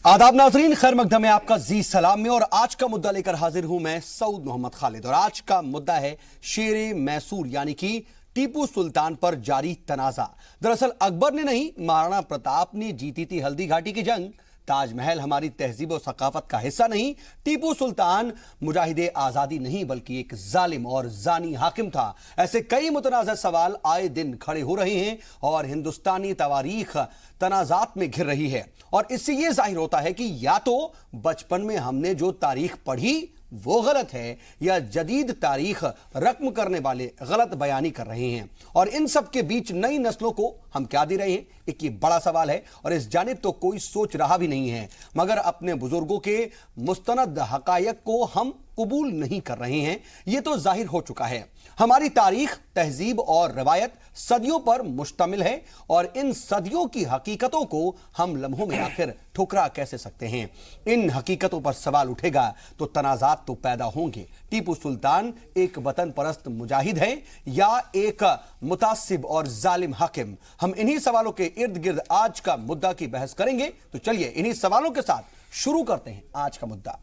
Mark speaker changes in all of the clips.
Speaker 1: आदाब नाजरीन, खैर मकदम में आपका जी सलाम में। और आज का मुद्दा लेकर हाजिर हूं मैं सऊद मोहम्मद खालिद। और आज का मुद्दा है शेर मैसूर यानी कि टीपू सुल्तान पर जारी तनाजा। दरअसल अकबर ने नहीं, महाराणा प्रताप ने जीती थी हल्दी घाटी की जंग। ताजमहल हमारी तहजीब और सकाफत का हिस्सा नहीं। टीपू सुल्तान मुजाहिदे आजादी नहीं बल्कि एक जालिम और जानी हाकिम था। ऐसे कई मुतनाज़ सवाल आए दिन खड़े हो रहे हैं और हिंदुस्तानी तवारीख तनाजात में घिर रही है। और इससे यह जाहिर होता है कि या तो बचपन में हमने जो तारीख पढ़ी वो गलत है या जदीद तारीख रकम करने वाले गलत बयानी कर रहे हैं। और इन सब के बीच नई नस्लों को हम क्या दे रहे हैं, एक ये बड़ा सवाल है। और इस जानिब तो कोई सोच रहा भी नहीं है, मगर अपने बुजुर्गों के मुस्तनद हकायक को हम कबूल नहीं कर रहे हैं। यह तो जाहिर हो चुका है। हमारी तारीख, तहजीब और रवायत सदियों पर मुश्तमिल है और इन सदियों की हकीकतों को हम लम्हों में आखिर ठुकरा कैसे सकते हैं। इन हकीकतों पर सवाल उठेगा तो तनाजात तो पैदा होंगे। टीपू सुल्तान एक वतन परस्त मुजाहिद है या एक मुतासिब और जालिम हाकिम? हम इन्हीं सवालों के इर्द गिर्द आज का मुद्दा की बहस करेंगे। तो चलिए इन्हीं सवालों के साथ शुरू करते हैं आज का मुद्दा।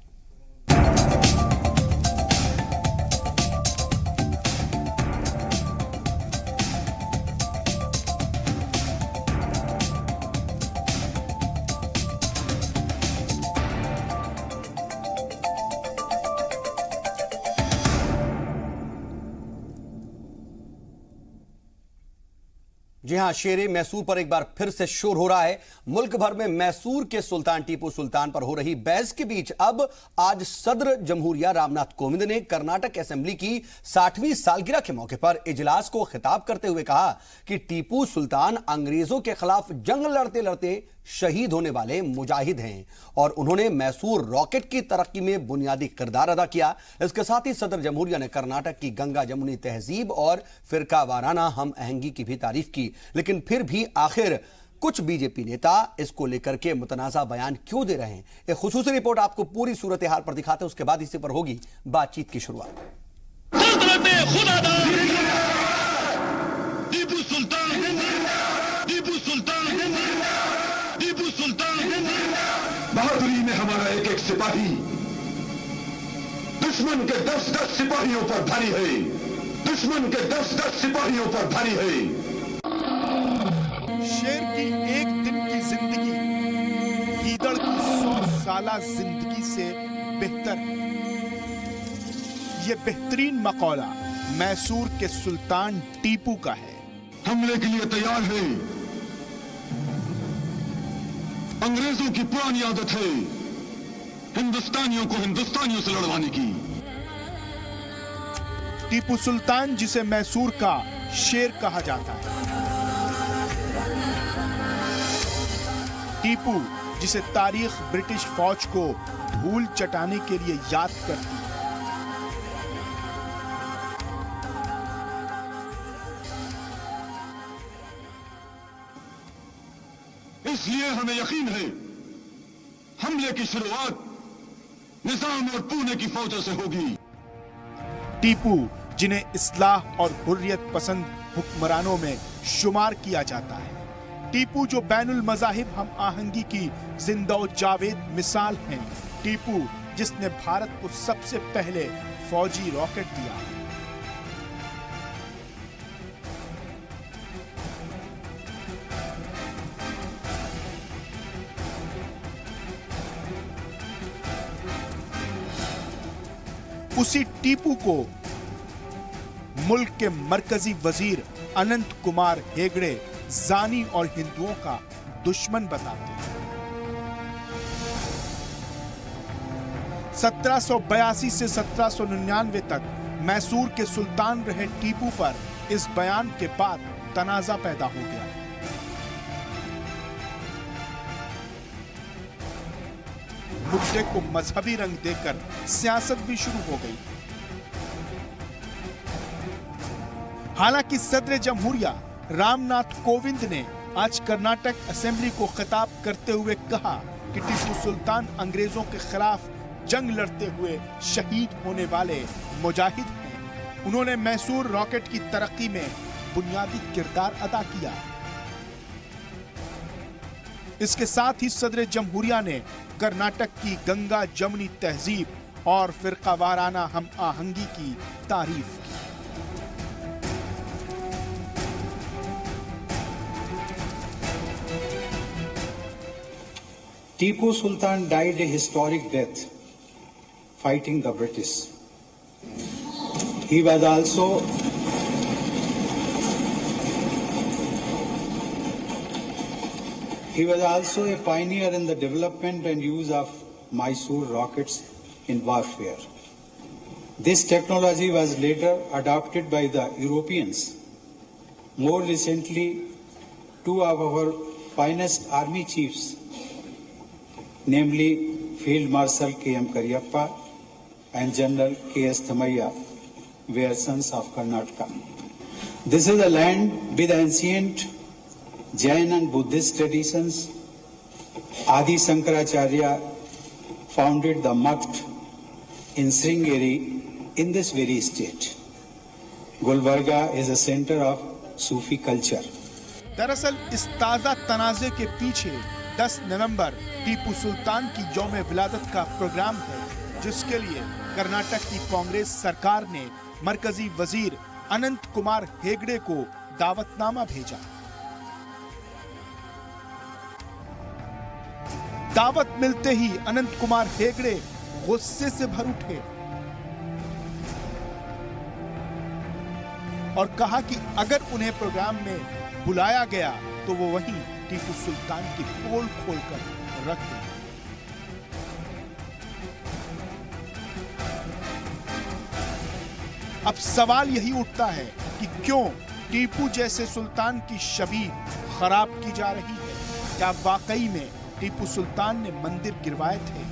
Speaker 1: जी हां, शेरे मैसूर पर एक बार फिर से शोर हो रहा है। मुल्क भर में मैसूर के सुल्तान टीपू सुल्तान पर हो रही बहस के बीच अब आज सदर जमहूरिया रामनाथ कोविंद ने कर्नाटक असेंबली की 60वीं सालगिरह के मौके पर इजलास को खिताब करते हुए कहा कि टीपू सुल्तान अंग्रेजों के खिलाफ जंग लड़ते लड़ते शहीद होने वाले मुजाहिद हैं और उन्होंने मैसूर रॉकेट की तरक्की में बुनियादी किरदार अदा किया। इसके साथ ही सदर जमहूरिया ने कर्नाटक की गंगा जमुनी तहजीब और फिरका वाराना हम आहंगी की भी तारीफ की। लेकिन फिर भी आखिर कुछ बीजेपी नेता इसको लेकर के मुतनाज़ा बयान क्यों दे रहे हैं? एक खुसूसी रिपोर्ट आपको पूरी सूरत हाल पर दिखाते हैं, उसके बाद इसी पर होगी बातचीत की शुरुआत।
Speaker 2: बहादुरी में हमारा एक एक सिपाही दुश्मन के 10-10 सिपाहियों पर भारी है। दुश्मन के 10-10 सिपाहियों पर भारी है।
Speaker 3: शेर की एक दिन की जिंदगी गीदड़ की 100 साला जिंदगी से बेहतर है। ये बेहतरीन मकौला मैसूर के सुल्तान टीपू का है।
Speaker 2: हमले के लिए तैयार है। अंग्रेजों की पुरानी आदत है हिंदुस्तानियों को हिंदुस्तानियों से लड़वाने की।
Speaker 3: टीपू सुल्तान, जिसे मैसूर का शेर कहा जाता है, टीपू जिसे तारीख ब्रिटिश फौज को धूल चटाने के लिए याद करती है।
Speaker 2: इसलिए हमें यकीन है हमले की शुरुआत निजाम और पुणे की फौजों से होगी।
Speaker 3: टीपू, जिन्हें इस्लाह और हुर्रियत पसंद हुक्मरानों में शुमार किया जाता है। टीपू जो बैनुल मज़ाहिब हम आहंगी की जिंदा जावेद मिसाल हैं। टीपू जिसने भारत को सबसे पहले फौजी रॉकेट दिया। उसी टीपू को मुल्क के मरकजी वजीर अनंत कुमार हेगड़े जानी और हिंदुओं का दुश्मन बताते हैं। 1782 से 1799 तक मैसूर के सुल्तान रहे टीपू पर इस बयान के बाद तनाजा पैदा हो गया। मुद्दे को मजहबी रंग देकर सियासत भी शुरू हो गई। हालांकि सदर जमहूरिया रामनाथ कोविंद ने आज कर्नाटक असेंबली को खिताब करते हुए कहा कि टीपू सुल्तान अंग्रेजों के खिलाफ जंग लड़ते हुए शहीद होने वाले मुजाहिद हैं। उन्होंने मैसूर रॉकेट की तरक्की में बुनियादी किरदार अदा किया। इसके साथ ही सदर जमहूरिया ने कर्नाटक की गंगा जमुनी तहजीब और फिरकावाराना हम आहंगी की तारीफ की।
Speaker 4: Tipu Sultan died a historic death fighting the British. He was also a pioneer in the development and use of Mysore rockets in warfare. This technology was later adopted by the Europeans. More recently, two of our finest army chiefs, namely Field Marshal K.M. Cariappa and General K.S. Thamaiya, were sons of Karnataka. This is a land with ancient Jain and Buddhist traditions. Adi Shankaracharya founded the Makht in Sringeri in this very state. Gulbarga is a center of Sufi culture.
Speaker 3: दरअसल इस ताजा तनाजे के पीछे 10 नवंबर टीपू सुल्तान की यौम विलादत का programme है, जिसके लिए कर्नाटक की कांग्रेस सरकार ने मरकजी वजीर अनंत कुमार हेगड़े को दावतनामा भेजा। दावत मिलते ही अनंत कुमार हेगड़े गुस्से से भर उठे और कहा कि अगर उन्हें प्रोग्राम में बुलाया गया तो वो वहीं टीपू सुल्तान की पोल खोलकर रख दें। अब सवाल यही उठता है कि क्यों टीपू जैसे सुल्तान की छवि खराब की जा रही है? क्या वाकई में टीपू सुल्तान ने मंदिर गिरवाए थे?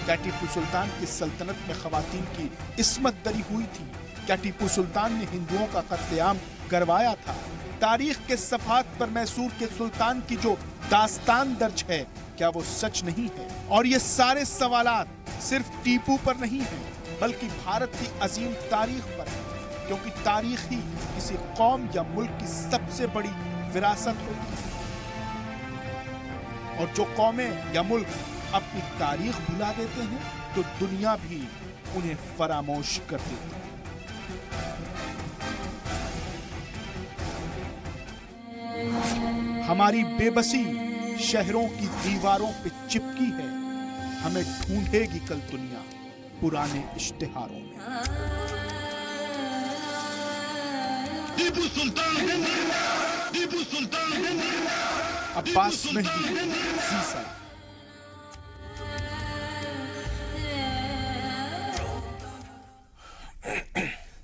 Speaker 3: क्या टीपू सुल्तान की सल्तनत में खवातीन की इस्मत दरी हुई थी? क्या टीपू सुल्तान ने हिंदुओं का कत्लेआम करवाया था? तारीख के सफात पर मैसूर के सुल्तान की जो दास्तान दर्ज है, क्या वो सच नहीं है? और ये सारे सवालात सिर्फ टीपू पर नहीं है, बल्कि भारत की अजीम तारीख पर है, क्योंकि तारीख ही किसी कौम या मुल्क की सबसे बड़ी विरासत होती है। और जो कौमें या मुल्क अपनी तारीख भुला देते हैं, तो दुनिया भी उन्हें फरामोश कर देती है। हमारी बेबसी शहरों की दीवारों पे चिपकी है, हमें ढूंढेगी कल दुनिया पुराने इश्तिहारों में।
Speaker 2: टीपू सुल्तान, टीपू सुल्तान,
Speaker 3: अब्बास मेहदी, सीसा।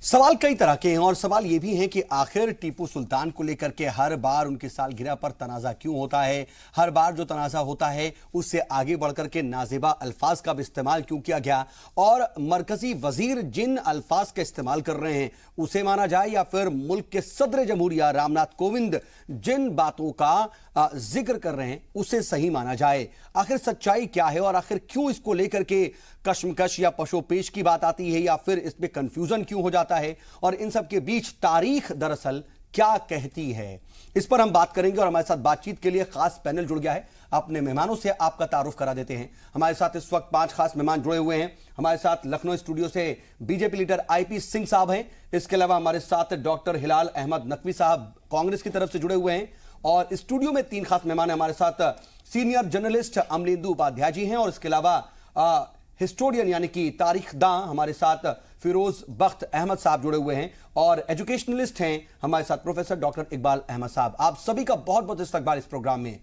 Speaker 1: सवाल कई तरह के हैं और सवाल यह भी है कि आखिर टीपू सुल्तान को लेकर के हर बार उनकी सालगिरह पर तनाजा क्यों होता है? हर बार जो तनाजा होता है उससे आगे बढ़कर के नाजेबा अल्फाज का भी इस्तेमाल क्यों किया गया? और मरकजी वजीर जिन अल्फाज का इस्तेमाल कर रहे हैं उसे माना जाए, या फिर मुल्क के सदर जमहूरिया रामनाथ कोविंद जिन बातों का जिक्र कर रहे हैं उसे सही माना जाए? आखिर सच्चाई क्या है और आखिर क्यों इसको लेकर के कश्मकश या पशोपेश की बात आती है, या फिर इसमें कंफ्यूजन क्यों हो जाता है? और इन सब के बीच तारीख दरअसल क्या कहती है, इस पर हम बात करेंगे। और हमारे साथ बातचीत के लिए खास पैनल जुड़ गया है। अपने मेहमानों से आपका तारुफ करा देते हैं। हमारे साथ इस वक्त 5 खास मेहमान जुड़े हुए हैं। हमारे साथ लखनऊ स्टूडियो से बीजेपी लीडर IP सिंह साहब हैं। इसके अलावा हमारे साथ डॉक्टर हिलाल अहमद नकवी साहब कांग्रेस की तरफ से जुड़े हुए हैं। और स्टूडियो में 3 खास मेहमान हैं। हमारे साथ सीनियर जर्नलिस्ट अमलेंदु उपाध्याय जी हैं, और इसके अलावा हिस्टोरियन यानी कि तारीखदां हमारे साथ फिरोज बख्त अहमद साहब जुड़े हुए हैं, और एजुकेशनलिस्ट हैं हमारे साथ प्रोफेसर डॉक्टर इकबाल अहमद साहब। आप सभी का बहुत बहुत इस्तकबाल इस प्रोग्राम में।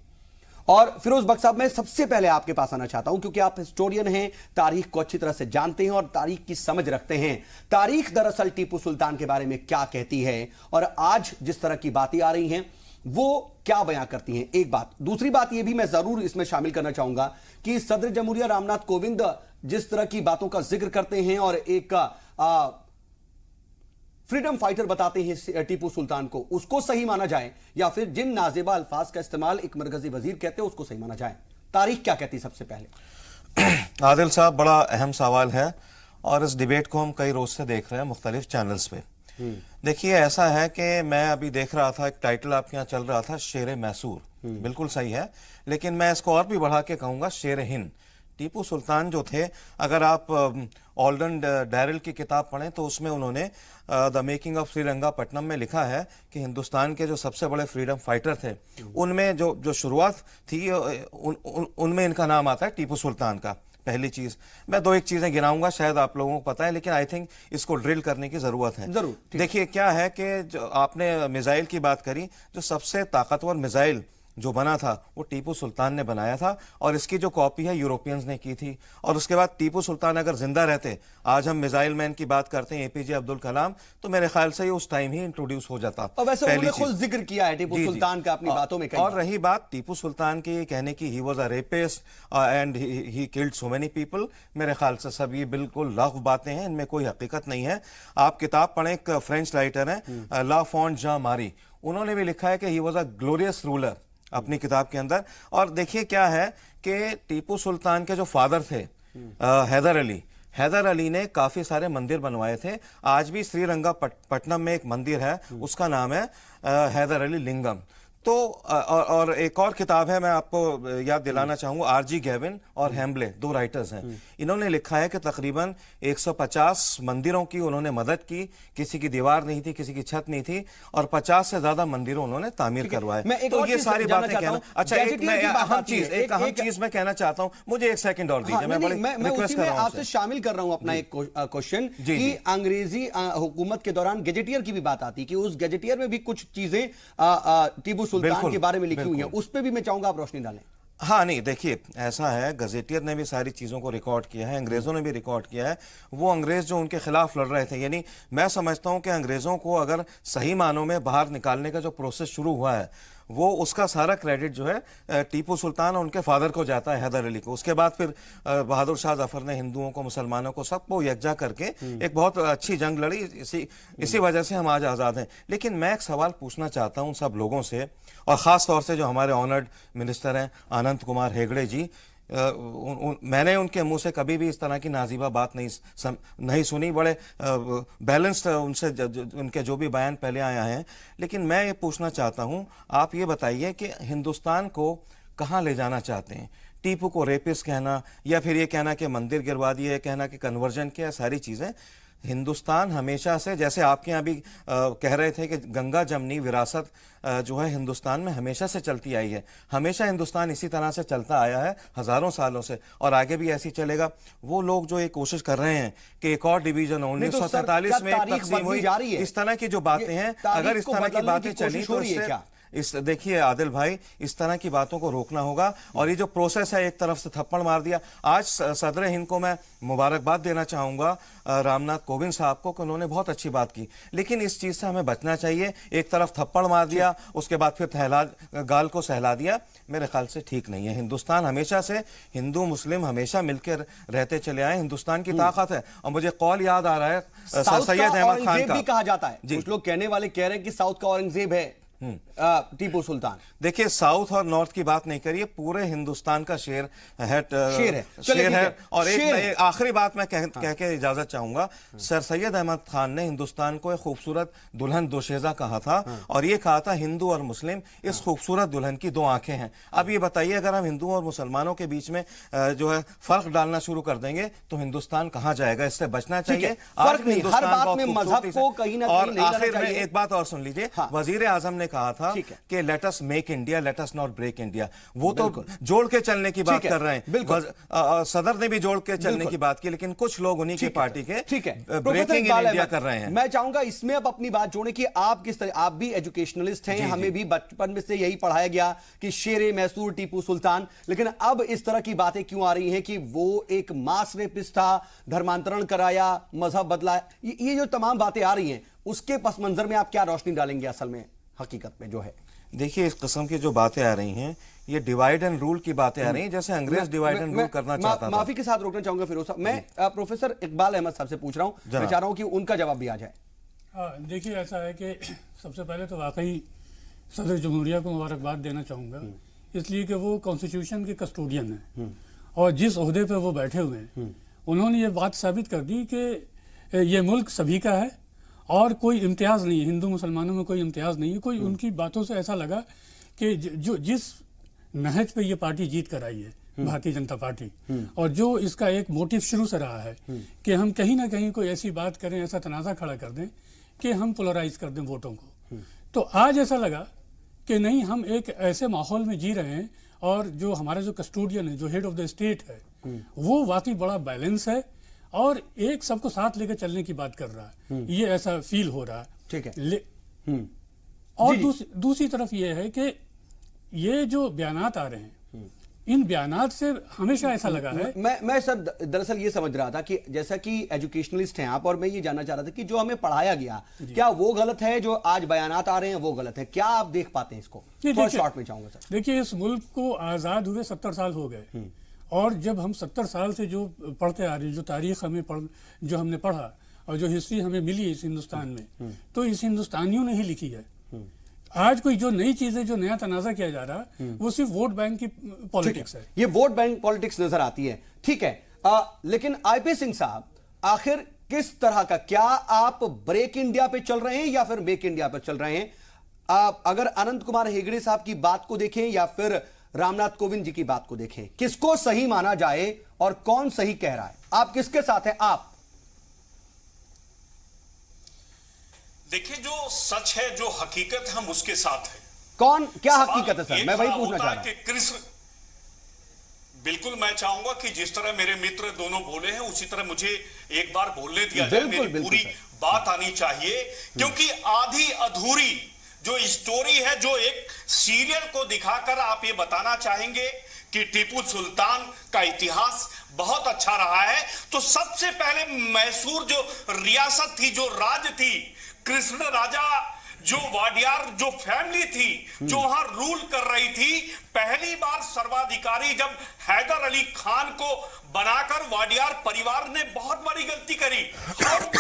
Speaker 1: और फिरोज बख्त साहब, मैं सबसे पहले आपके पास आना चाहता हूं, क्योंकि आप हिस्टोरियन हैं, तारीख को अच्छी तरह से जानते हैं और तारीख की समझ रखते हैं। तारीख दरअसल टीपू सुल्तान के बारे में क्या कहती है, और आज जिस तरह की बातें आ रही हैं वो क्या बयां करती हैं? एक बात। दूसरी बात यह भी मैं जरूर इसमें शामिल करना चाहूंगा कि सदर जमहूरिया रामनाथ कोविंद जिस तरह की बातों का जिक्र करते हैं और एक फ्रीडम फाइटर बताते हैं टीपू सुल्तान को, उसको सही माना जाए, या फिर जिन नाजेबा अल्फाज का इस्तेमाल एक मरकजी वजीर कहते हैं उसको सही माना जाए? तारीख क्या कहती है सबसे पहले?
Speaker 5: आदिल साहब, बड़ा अहम सवाल है और इस डिबेट को हम कई रोज से देख रहे हैं मुख्तलिफ चैनल्स पे। देखिए, ऐसा है कि मैं अभी देख रहा था, एक टाइटल आपके यहाँ चल रहा था, शेर मैसूर। बिल्कुल सही है, लेकिन मैं इसको और भी बढ़ा के कहूंगा शेर हिंद। टीपू सुल्तान जो थे, अगर आप ऑल्डन डैरिल की किताब पढ़ें तो उसमें उन्होंने द मेकिंग ऑफ श्रीरंगापट्टनम में लिखा है कि हिंदुस्तान के जो सबसे बड़े फ्रीडम फाइटर थे, उनमें जो शुरुआत थी उनमें इनका नाम आता है टीपू सुल्तान का। पहली चीज, मैं दो एक चीजें गिनाऊंगा, शायद आप लोगों को पता है, लेकिन आई थिंक इसको ड्रिल करने की जरूरत है।
Speaker 1: जरूर।
Speaker 5: देखिए क्या है कि जो आपने मिसाइल की बात करी, जो सबसे ताकतवर मिसाइल जो बना था वो टीपू सुल्तान ने बनाया था, और इसकी जो कॉपी है यूरोपियंस ने की थी। और उसके बाद टीपू सुल्तान अगर जिंदा रहते, आज हम मिसाइल मैन की बात करते हैं एपीजे अब्दुल कलाम, तो मेरे ख्याल से ये उस टाइम ही इंट्रोड्यूस हो जाता।
Speaker 1: और वैसे उन्होंने खुद जिक्र किया है टीपू सुल्तान का अपनी बातों में।
Speaker 5: और रही बात टीपू सुल्तान की कहने की, he was a rapist and he killed so many people, मेरे ख्याल से सब ये बिल्कुल लग़्व बातें हैं, इनमें कोई हकीकत नहीं है। आप किताब पढ़ें, एक फ्रेंच राइटर है ला फॉन्ट जॉन मारी, उन्होंने भी लिखा है कि he was a glorious ruler अपनी किताब के अंदर। और देखिए क्या है कि टीपू सुल्तान के जो फादर थे हैदर अली ने काफी सारे मंदिर बनवाए थे। आज भी श्रीरंगापट्टनम में एक मंदिर है, उसका नाम है हैदर अली लिंगम। तो और एक और किताब है, मैं आपको याद दिलाना चाहूंगा, आरजी गैविन और हैम्बले, दो राइटर्स हैं। इन्होंने लिखा है कि तकरीबन 150 मंदिरों की उन्होंने मदद की, किसी की दीवार नहीं थी, किसी की छत नहीं थी, और 50 से ज्यादा मंदिरों उन्होंने तामीर करवाए। तो ये सारी बातें कहना। अच्छा, एक अहम चीज मैं कहना चाहता हूं, मुझे एक सेकंड और दीजिए।
Speaker 1: मैं उसी में आपसे शामिल कर रहा हूं अपना एक क्वेश्चन कि अंग्रेजी हुकूमत के दौरान गैजेटियर की भी बात आती, कि उस गैजेटियर में भी कुछ चीजें टीपू सुल्तान के बारे में लिखी हुई है, उस पे भी मैं चाहूंगा आप रोशनी डालें।
Speaker 5: हाँ, नहीं, देखिए ऐसा है, गजेटियर ने भी सारी चीज़ों को रिकॉर्ड किया है, अंग्रेज़ों ने भी रिकॉर्ड किया है। वो अंग्रेज़ जो उनके खिलाफ लड़ रहे थे, यानी मैं समझता हूं कि अंग्रेज़ों को अगर सही मानों में बाहर निकालने का जो प्रोसेस शुरू हुआ है, वो उसका सारा क्रेडिट जो है टीपू सुल्तान और उनके फादर को जाता है, हैदर अली को। उसके बाद फिर बहादुर शाह जफर ने हिंदुओं को, मुसलमानों को, सबको यकजा करके एक बहुत अच्छी जंग लड़ी। इसी वजह से हम आज आज़ाद हैं। लेकिन मैं एक सवाल पूछना चाहता हूं सब लोगों से, और ख़ास तौर से जो हमारे ऑनर्ड मिनिस्टर हैं अनंत कुमार हेगड़े जी, मैंने उनके मुंह से कभी भी इस तरह की नाजीबा बात नहीं सुनी। बड़े बैलेंस्ड उनसे उनके जो भी बयान पहले आया है। लेकिन मैं ये पूछना चाहता हूं, आप ये बताइए कि हिंदुस्तान को कहां ले जाना चाहते हैं? टीपू को रेपिस्ट कहना, या फिर ये कहना कि मंदिर गिरवा दिए, कहना कि कन्वर्जन किया, सारी चीजें। हिंदुस्तान हमेशा से, जैसे आपके यहाँ भी कह रहे थे कि गंगा जमनी विरासत जो है हिंदुस्तान में हमेशा से चलती आई है। हमेशा हिंदुस्तान इसी तरह से चलता आया है, हजारों सालों से, और आगे भी ऐसी चलेगा। वो लोग जो ये कोशिश कर रहे हैं कि एक और डिवीजन 1947 में एक तकसीम हुई, इस तरह की जो बातें हैं, अगर इस तरह की बातें चली तो देखिए आदिल भाई, इस तरह की बातों को रोकना होगा। और ये जो प्रोसेस है, एक तरफ से थप्पड़ मार दिया। आज सदर हिंद को मैं मुबारकबाद देना चाहूंगा रामनाथ कोविंद साहब को, कि उन्होंने बहुत अच्छी बात की, लेकिन इस चीज से हमें बचना चाहिए। एक तरफ थप्पड़ मार दिया, उसके बाद फिर गाल को सहला दिया, मेरे ख्याल से ठीक नहीं है। हिंदुस्तान हमेशा से, हिंदू मुस्लिम हमेशा मिलकर रहते चले आए, हिंदुस्तान की ताकत है। और मुझे कॉल याद आ रहा है सैयद अहमद खान का,
Speaker 1: भी कहा जाता है। कुछ लोग कहने वाले कह रहे हैं कि साउथ का औरंगजेब है टीपू सुल्तान।
Speaker 5: देखिए, साउथ और नॉर्थ की बात नहीं करिए, पूरे हिंदुस्तान का शेर है। और एक आखिरी बात मैं कह के इजाजत चाहूंगा। सर सैयद अहमद खान ने हिंदुस्तान को एक खूबसूरत दुल्हन दोशेजा कहा था, और ये कहा था हिंदू और मुस्लिम इस खूबसूरत दुल्हन की दो आंखें हैं। अब ये बताइए, अगर हम हिंदुओं और मुसलमानों के बीच में जो है फर्क डालना शुरू कर देंगे तो हिंदुस्तान कहां जाएगा? इससे बचना चाहिए।
Speaker 1: हर बात में मजहब को कहीं ना कहीं नहीं लाना चाहिए।
Speaker 5: एक बात और सुन लीजिए, वजीर आजम ने कहा था कि let us make India, let us not break India. वो तो जोड़ के चलने की बात कर रहे हैं। सदर ने भी जोड़ के चलने की बात की, लेकिन कुछ लोग उन्हीं की पार्टी के ब्रेकिंग इन इंडिया कर रहे हैं।
Speaker 1: मैं चाहूंगा इसमें अब अपनी बात जोड़े कि आप किस तरह, आप भी एजुकेशनलिस्ट हैं, हमें भी बचपन में से यही पढ़ाया गया कि शेरे मैसूर टीपू सुल्तान, लेकिन अब इस तरह की बातें क्यों आ रही हैं कि वो एक मास रेपिस्ट था, धर्मांतरण कराया, मजहब बदला? ये जो तमाम बातें आ रही हैं, उसके पस मंजर में आप क्या रोशनी डालेंगे असल में, हकीकत में जो है?
Speaker 5: देखिए, इस किस्म की जो बातें आ रही हैं, ये डिवाइड एंड रूल की बातें आ रही हैं, जैसे अंग्रेज डिवाइड एंड रूल करना चाहता था।
Speaker 1: माफी के साथ रोकना चाहूंगा फिरोज साहब, मैं प्रोफेसर इकबाल अहमद साहब से पूछ रहा हूं, मैं चाह रहा हूं कि उनका जवाब भी आ जाए।
Speaker 6: देखिए, ऐसा है कि सबसे पहले तो वाकई सदर जमहूरिया को मुबारकबाद देना चाहूँगा, इसलिए कि वो कॉन्स्टिट्यूशन के कस्टोडियन हैं, और जिस ओहदे पर वो बैठे हुए हैं, उन्होंने ये बात साबित कर दी कि ये मुल्क सभी का है और कोई इम्तियाज नहीं है, हिंदू मुसलमानों में कोई इम्तियाज नहीं है। कोई उनकी बातों से ऐसा लगा कि जो जिस नहज पे ये पार्टी जीत कर आई है, भारतीय जनता पार्टी, और जो इसका एक मोटिव शुरू से रहा है कि हम कहीं ना कहीं कोई ऐसी बात करें, ऐसा तनाज़ा खड़ा कर दें कि हम पोलराइज कर दें वोटों को। तो आज ऐसा लगा कि नहीं, हम एक ऐसे माहौल में जी रहे हैं और जो हमारा जो कस्टोडियन है, जो हेड ऑफ द स्टेट है, वो वाकई बड़ा बैलेंस है और एक सबको साथ लेकर चलने की बात कर रहा है। ये ऐसा फील हो रहा है।
Speaker 1: ठीक है।
Speaker 6: और
Speaker 1: जी,
Speaker 6: दूसरी तरफ ये है कि ये जो बयानात आ रहे हैं, इन बयानात से हमेशा ऐसा लगा है।
Speaker 1: मैं सर दरअसल ये समझ रहा था कि जैसा कि एजुकेशनलिस्ट हैं आप, और मैं ये जानना चाह रहा था कि जो हमें पढ़ाया गया, क्या वो गलत है, जो आज बयानात आ रहे हैं वो गलत है? क्या आप देख पाते हैं इसको? थोड़ा शॉर्ट में चाहूंगा सर।
Speaker 6: देखिए, इस मुल्क को आज़ाद हुए 70 साल हो गए, और जब हम 70 साल से जो पढ़ते आ रहे हैं, जो तारीख हमें जो हमने पढ़ा और जो हिस्ट्री हमें मिली इस हिंदुस्तान में, तो इस हिंदुस्तानियों ने ही लिखी है। आज कोई जो नई चीजें, जो नया तनाज़ा किया जा रहा है, वो सिर्फ वोट बैंक की पॉलिटिक्स है।
Speaker 1: ये वोट बैंक पॉलिटिक्स नजर आती है, ठीक है। लेकिन आईपी सिंह साहब, आखिर किस तरह का, क्या आप ब्रेक इंडिया पे चल रहे हैं या फिर मेक इंडिया पे चल रहे हैं? अगर अनंत कुमार हेगड़े साहब की बात को देखें या फिर रामनाथ कोविंद जी की बात को देखें, किसको सही माना जाए और कौन सही कह रहा है? आप किसके साथ हैं? आप
Speaker 7: देखिए, जो सच है, जो हकीकत, हम उसके साथ हैं।
Speaker 1: कौन, क्या हकीकत है सर? मैं वही पूछना चाह रहा हूं।
Speaker 7: कृष्ण, बिल्कुल मैं चाहूंगा कि जिस तरह मेरे मित्र दोनों बोले हैं, उसी तरह मुझे एक बार बोलने दिया जाए। मेरी पूरी बात आनी चाहिए, क्योंकि आधी अधूरी जो स्टोरी है, जो एक सीरियल को दिखाकर आप ये बताना चाहेंगे कि टीपू सुल्तान का इतिहास बहुत अच्छा रहा है, तो सबसे पहले मैसूर जो रियासत थी, जो राज्य थी, कृष्ण राजा, जो वाडियार जो फैमिली थी, जो वहां रूल कर रही थी, पहली बार सर्वाधिकारी जब हैदर अली खान को बनाकर वाडियार परिवार ने बहुत बड़ी गलती करी। और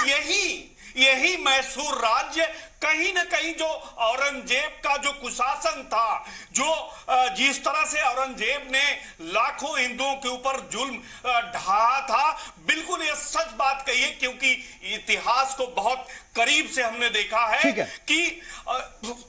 Speaker 7: यही मैसूर राज्य कहीं ना कहीं जो औरंगजेब का जो कुशासन था, जो जिस तरह से औरंगजेब ने लाखों हिंदुओं के ऊपर जुल्म ढाया था, बिल्कुल ये सच बात कही है, क्योंकि इतिहास को बहुत करीब से हमने देखा है कि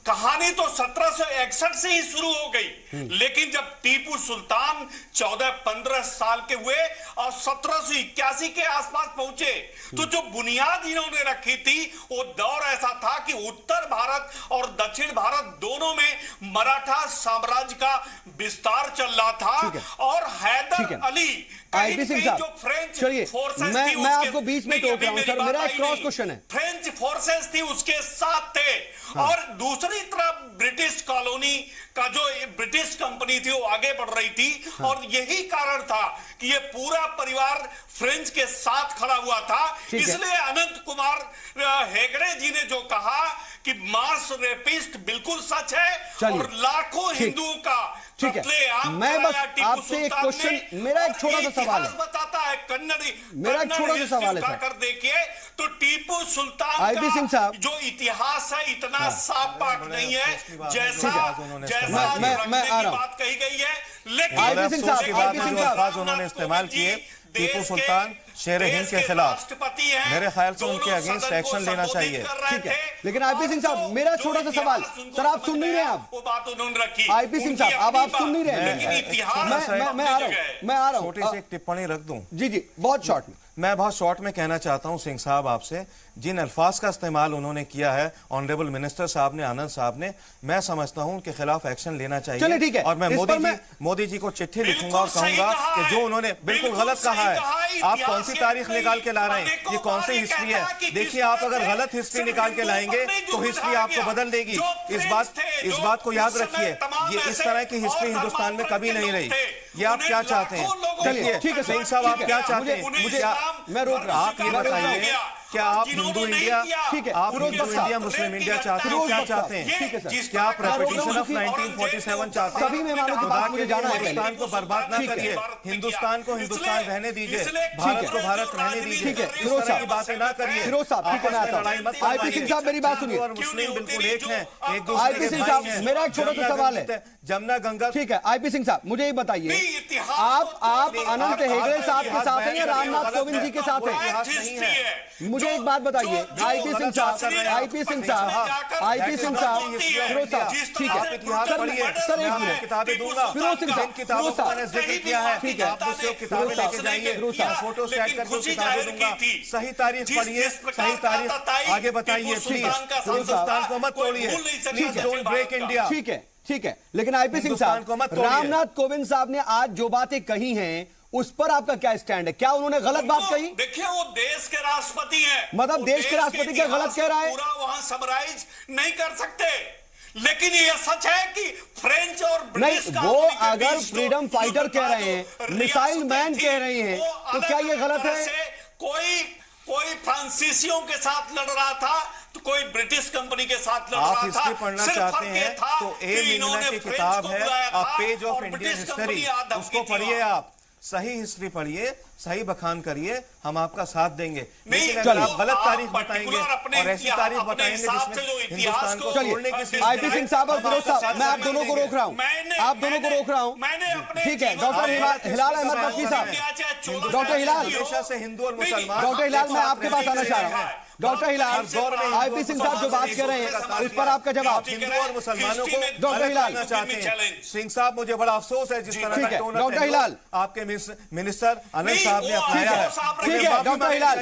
Speaker 7: कहानी तो 1761 से ही शुरू हो गई, लेकिन जब टीपू सुल्तान 14-15 साल के हुए और 1781 के आसपास पहुंचे, तो जो बुनियाद इन्होंने रखी थी, वो दौर ऐसा था कि उत्तर भारत और दक्षिण भारत दोनों में मराठा साम्राज्य का विस्तार चल रहा था। और हैदर अली
Speaker 1: जो फ्रेंच फोर्सेस थी, मैं आपको बीच में टोक रहा हूं सर, मेरा एक क्रॉस क्वेश्चन है।
Speaker 7: फ्रेंच फोर्सेस थी उसके साथ थे, और दूसरी तरफ ब्रिटिश कॉलोनी का जो ब्रिटिश कंपनी थी, वो आगे बढ़ रही थी। और यही कारण था कि ये पूरा परिवार फ्रेंच के साथ खड़ा हुआ था। इसलिए अनंत कुमार हेगड़े जी ने जो कहा कि मास रेपिस्ट बिल्कुल सच है, और लाखों हिंदुओं का
Speaker 1: ठीक है। मैं बस आपसे एक क्वेश्चन, मेरा एक छोटा सा सवाल है,
Speaker 7: बताता है कन्नड़ी,
Speaker 1: मेरा एक छोटा सा सवाल है
Speaker 7: कर देखिए तो टीपू सुल्तान
Speaker 1: आईपी सिंह साहब,
Speaker 7: जो इतिहास है इतना साफ पाक नहीं है जैसा
Speaker 1: मैं आ रहा हूं,
Speaker 7: बात कही गई है। लेकिन
Speaker 1: आईपी सिंह साहब
Speaker 5: उन्होंने इस्तेमाल किए टीपू सुल्तान शेर हिंद के खिलाफ, मेरे ख्याल से उनके अगेंस्ट एक्शन लेना चाहिए।
Speaker 1: ठीक है, लेकिन आईपी सिंह साहब, मेरा छोटा सा सवाल सर, आप सुन नहीं रहे? आप
Speaker 7: वो बात उन्होंने रखी,
Speaker 1: आईपी सिंह साहब, अब आप सुन नहीं रहे? मैं आ रहा हूं,
Speaker 5: छोटी सी एक टिप्पणी रख दूं।
Speaker 1: जी, बहुत शॉर्ट में।
Speaker 5: मैं बहुत शॉर्ट में कहना चाहता हूं सिंह साहब आपसे, जिन अल्फाज का इस्तेमाल उन्होंने किया है ऑनरेबल मिनिस्टर साहब ने, आनंद साहब ने, मैं समझता हूं उनके खिलाफ एक्शन लेना चाहिए।
Speaker 1: चलिए ठीक है,
Speaker 5: और मैं मोदी जी को चिट्ठी लिखूंगा और कहूंगा कि जो उन्होंने बिल्कुल गलत कहा है। आप कौन सी तारीख निकाल के ला रहे हैं? ये कौन सी हिस्ट्री है? देखिए, आप अगर गलत हिस्ट्री निकाल के लाएंगे तो हिस्ट्री आपको बदल देगी। इस बात को याद रखिए, ये इस तरह की हिस्ट्री हिंदुस्तान में कभी नहीं रही। ये आप क्या चाहते हैं?
Speaker 1: चलिए ठीक है
Speaker 5: सिंह साहब, आप क्या चाहते हैं?
Speaker 1: मैं रोक रहा हूं,
Speaker 5: आप ये बताइए, क्या आप हिंदू इंडिया,
Speaker 1: ठीक है,
Speaker 5: आप हिंदू इंडिया, मुस्लिम इंडिया चाहते हैं? क्या चाहते हैं?
Speaker 1: ठीक है सर,
Speaker 5: क्या आप रेपिटेशन ऑफ 1947 चाहते हैं?
Speaker 1: सभी मेहमानों की बात मुझे जाना है।
Speaker 5: हिंदुस्तान को बर्बाद ना करिए, हिंदुस्तान को हिंदुस्तान रहने दीजिए, भारत को भारत रहने दीजिए।
Speaker 1: ठीक है,
Speaker 5: इस तरह की बातें ना करिए।
Speaker 1: फिरोज साहब, ठीक है, मैं आता हूं। आईपी सिंह साहब, मेरी बात सुनिए।
Speaker 5: और मुस्लिम बिल्कुल एक हैं, एक
Speaker 1: आईपी
Speaker 5: दूसरे
Speaker 1: सिंह
Speaker 5: के
Speaker 1: साहब,
Speaker 5: भाई हैं।
Speaker 1: मेरा एक छोटा सा सवाल है।
Speaker 5: जमुना गंगा।
Speaker 1: ठीक है आईपी सिंह साहब, मुझे ये बताइए,
Speaker 7: नहीं, इतिहास
Speaker 1: आप
Speaker 7: तो
Speaker 1: अनंत हेगड़े साहब के साथ हैं या रामनाथ कोविंद जी के साथ हैं?
Speaker 5: इतिहास नहीं है।
Speaker 1: मुझे एक बात बताइए आईपी सिंह साहब, आईपी सिंह साहब, आईपी सिंह साहब, फिरोज साहब, ठीक है सर, एक मिनट,
Speaker 5: किताबें दूंगा,
Speaker 1: फिरोज सिंह साहब,
Speaker 5: किताबों का मैंने जिक्र किया है,
Speaker 1: ठीक है,
Speaker 5: आप मुझसे किताबें लेके जाइए, फोटो सेट कर दो, किताबें दूंगा, सही तारीख पढ़िए, सही तारीख आगे बताइए प्लीज, हिंदुस्तान को मत तोड़िए, प्लीज डोंट ब्रेक इंडिया।
Speaker 1: ठीक है, ठीक है, लेकिन आईपी सिंह साहब, रामनाथ कोविंद साहब ने आज जो बातें कही हैं उस पर आपका क्या स्टैंड है? क्या उन्होंने गलत बात कही?
Speaker 7: देखिए वो देश के राष्ट्रपति हैं,
Speaker 1: मतलब देश के राष्ट्रपति क्या गलत कह रहा है?
Speaker 7: पूरा वहां समराइज नहीं कर सकते, लेकिन ये सच है कि फ्रेंच और ब्रिटिश
Speaker 1: नहीं, वो अगर फ्रीडम फाइटर कह रहे हैं, मिसाइल मैन कह रहे हैं, तो क्या ये गलत है?
Speaker 7: कोई फ्रांसीसियों के साथ लड़ रहा था तो कोई ब्रिटिश कंपनी के साथ लड़ रहा था।
Speaker 5: आप हिस्ट्री पढ़ना चाहते हैं तो ए मीना की किताब है a page of Indian history, उसको पढ़िए, आप सही हिस्ट्री पढ़िए, सही बखान करिए, हम आपका साथ देंगे। लेकिन अगर आप गलत तारीख बताएंगे और ऐसी तारीख बताएंगे जिसमें हिंदुस्तान को तोड़ने की,
Speaker 1: आईपी सिंह साहब और फिरोज साहब, मैं आप दोनों को रोक रहा हूं, आप दोनों को रोक रहा हूं, ठीक है। डॉक्टर हिलाल अहमद नकवी साहब, डॉक्टर हिलाल,
Speaker 5: हमेशा से हिंदू और मुसलमान,
Speaker 1: डॉक्टर हिलाल मैं आपके पास आना चाह रहा हूं। डॉक्टर हिलाल, आईपी सिंह साहब जो बात कर रहे हैं उस पर आपका जवाब।
Speaker 5: हिंदू और मुसलमानों को
Speaker 1: डॉक्टर हिलाल
Speaker 5: चाहते हैं। सिंह साहब, मुझे बड़ा अफसोस है जिस तरह का टोन
Speaker 1: डॉक्टर हिलाल
Speaker 5: आपके मिनिस्टर अनंत साहब ने अपनाया है।
Speaker 1: ठीक है डॉक्टर हिलाल,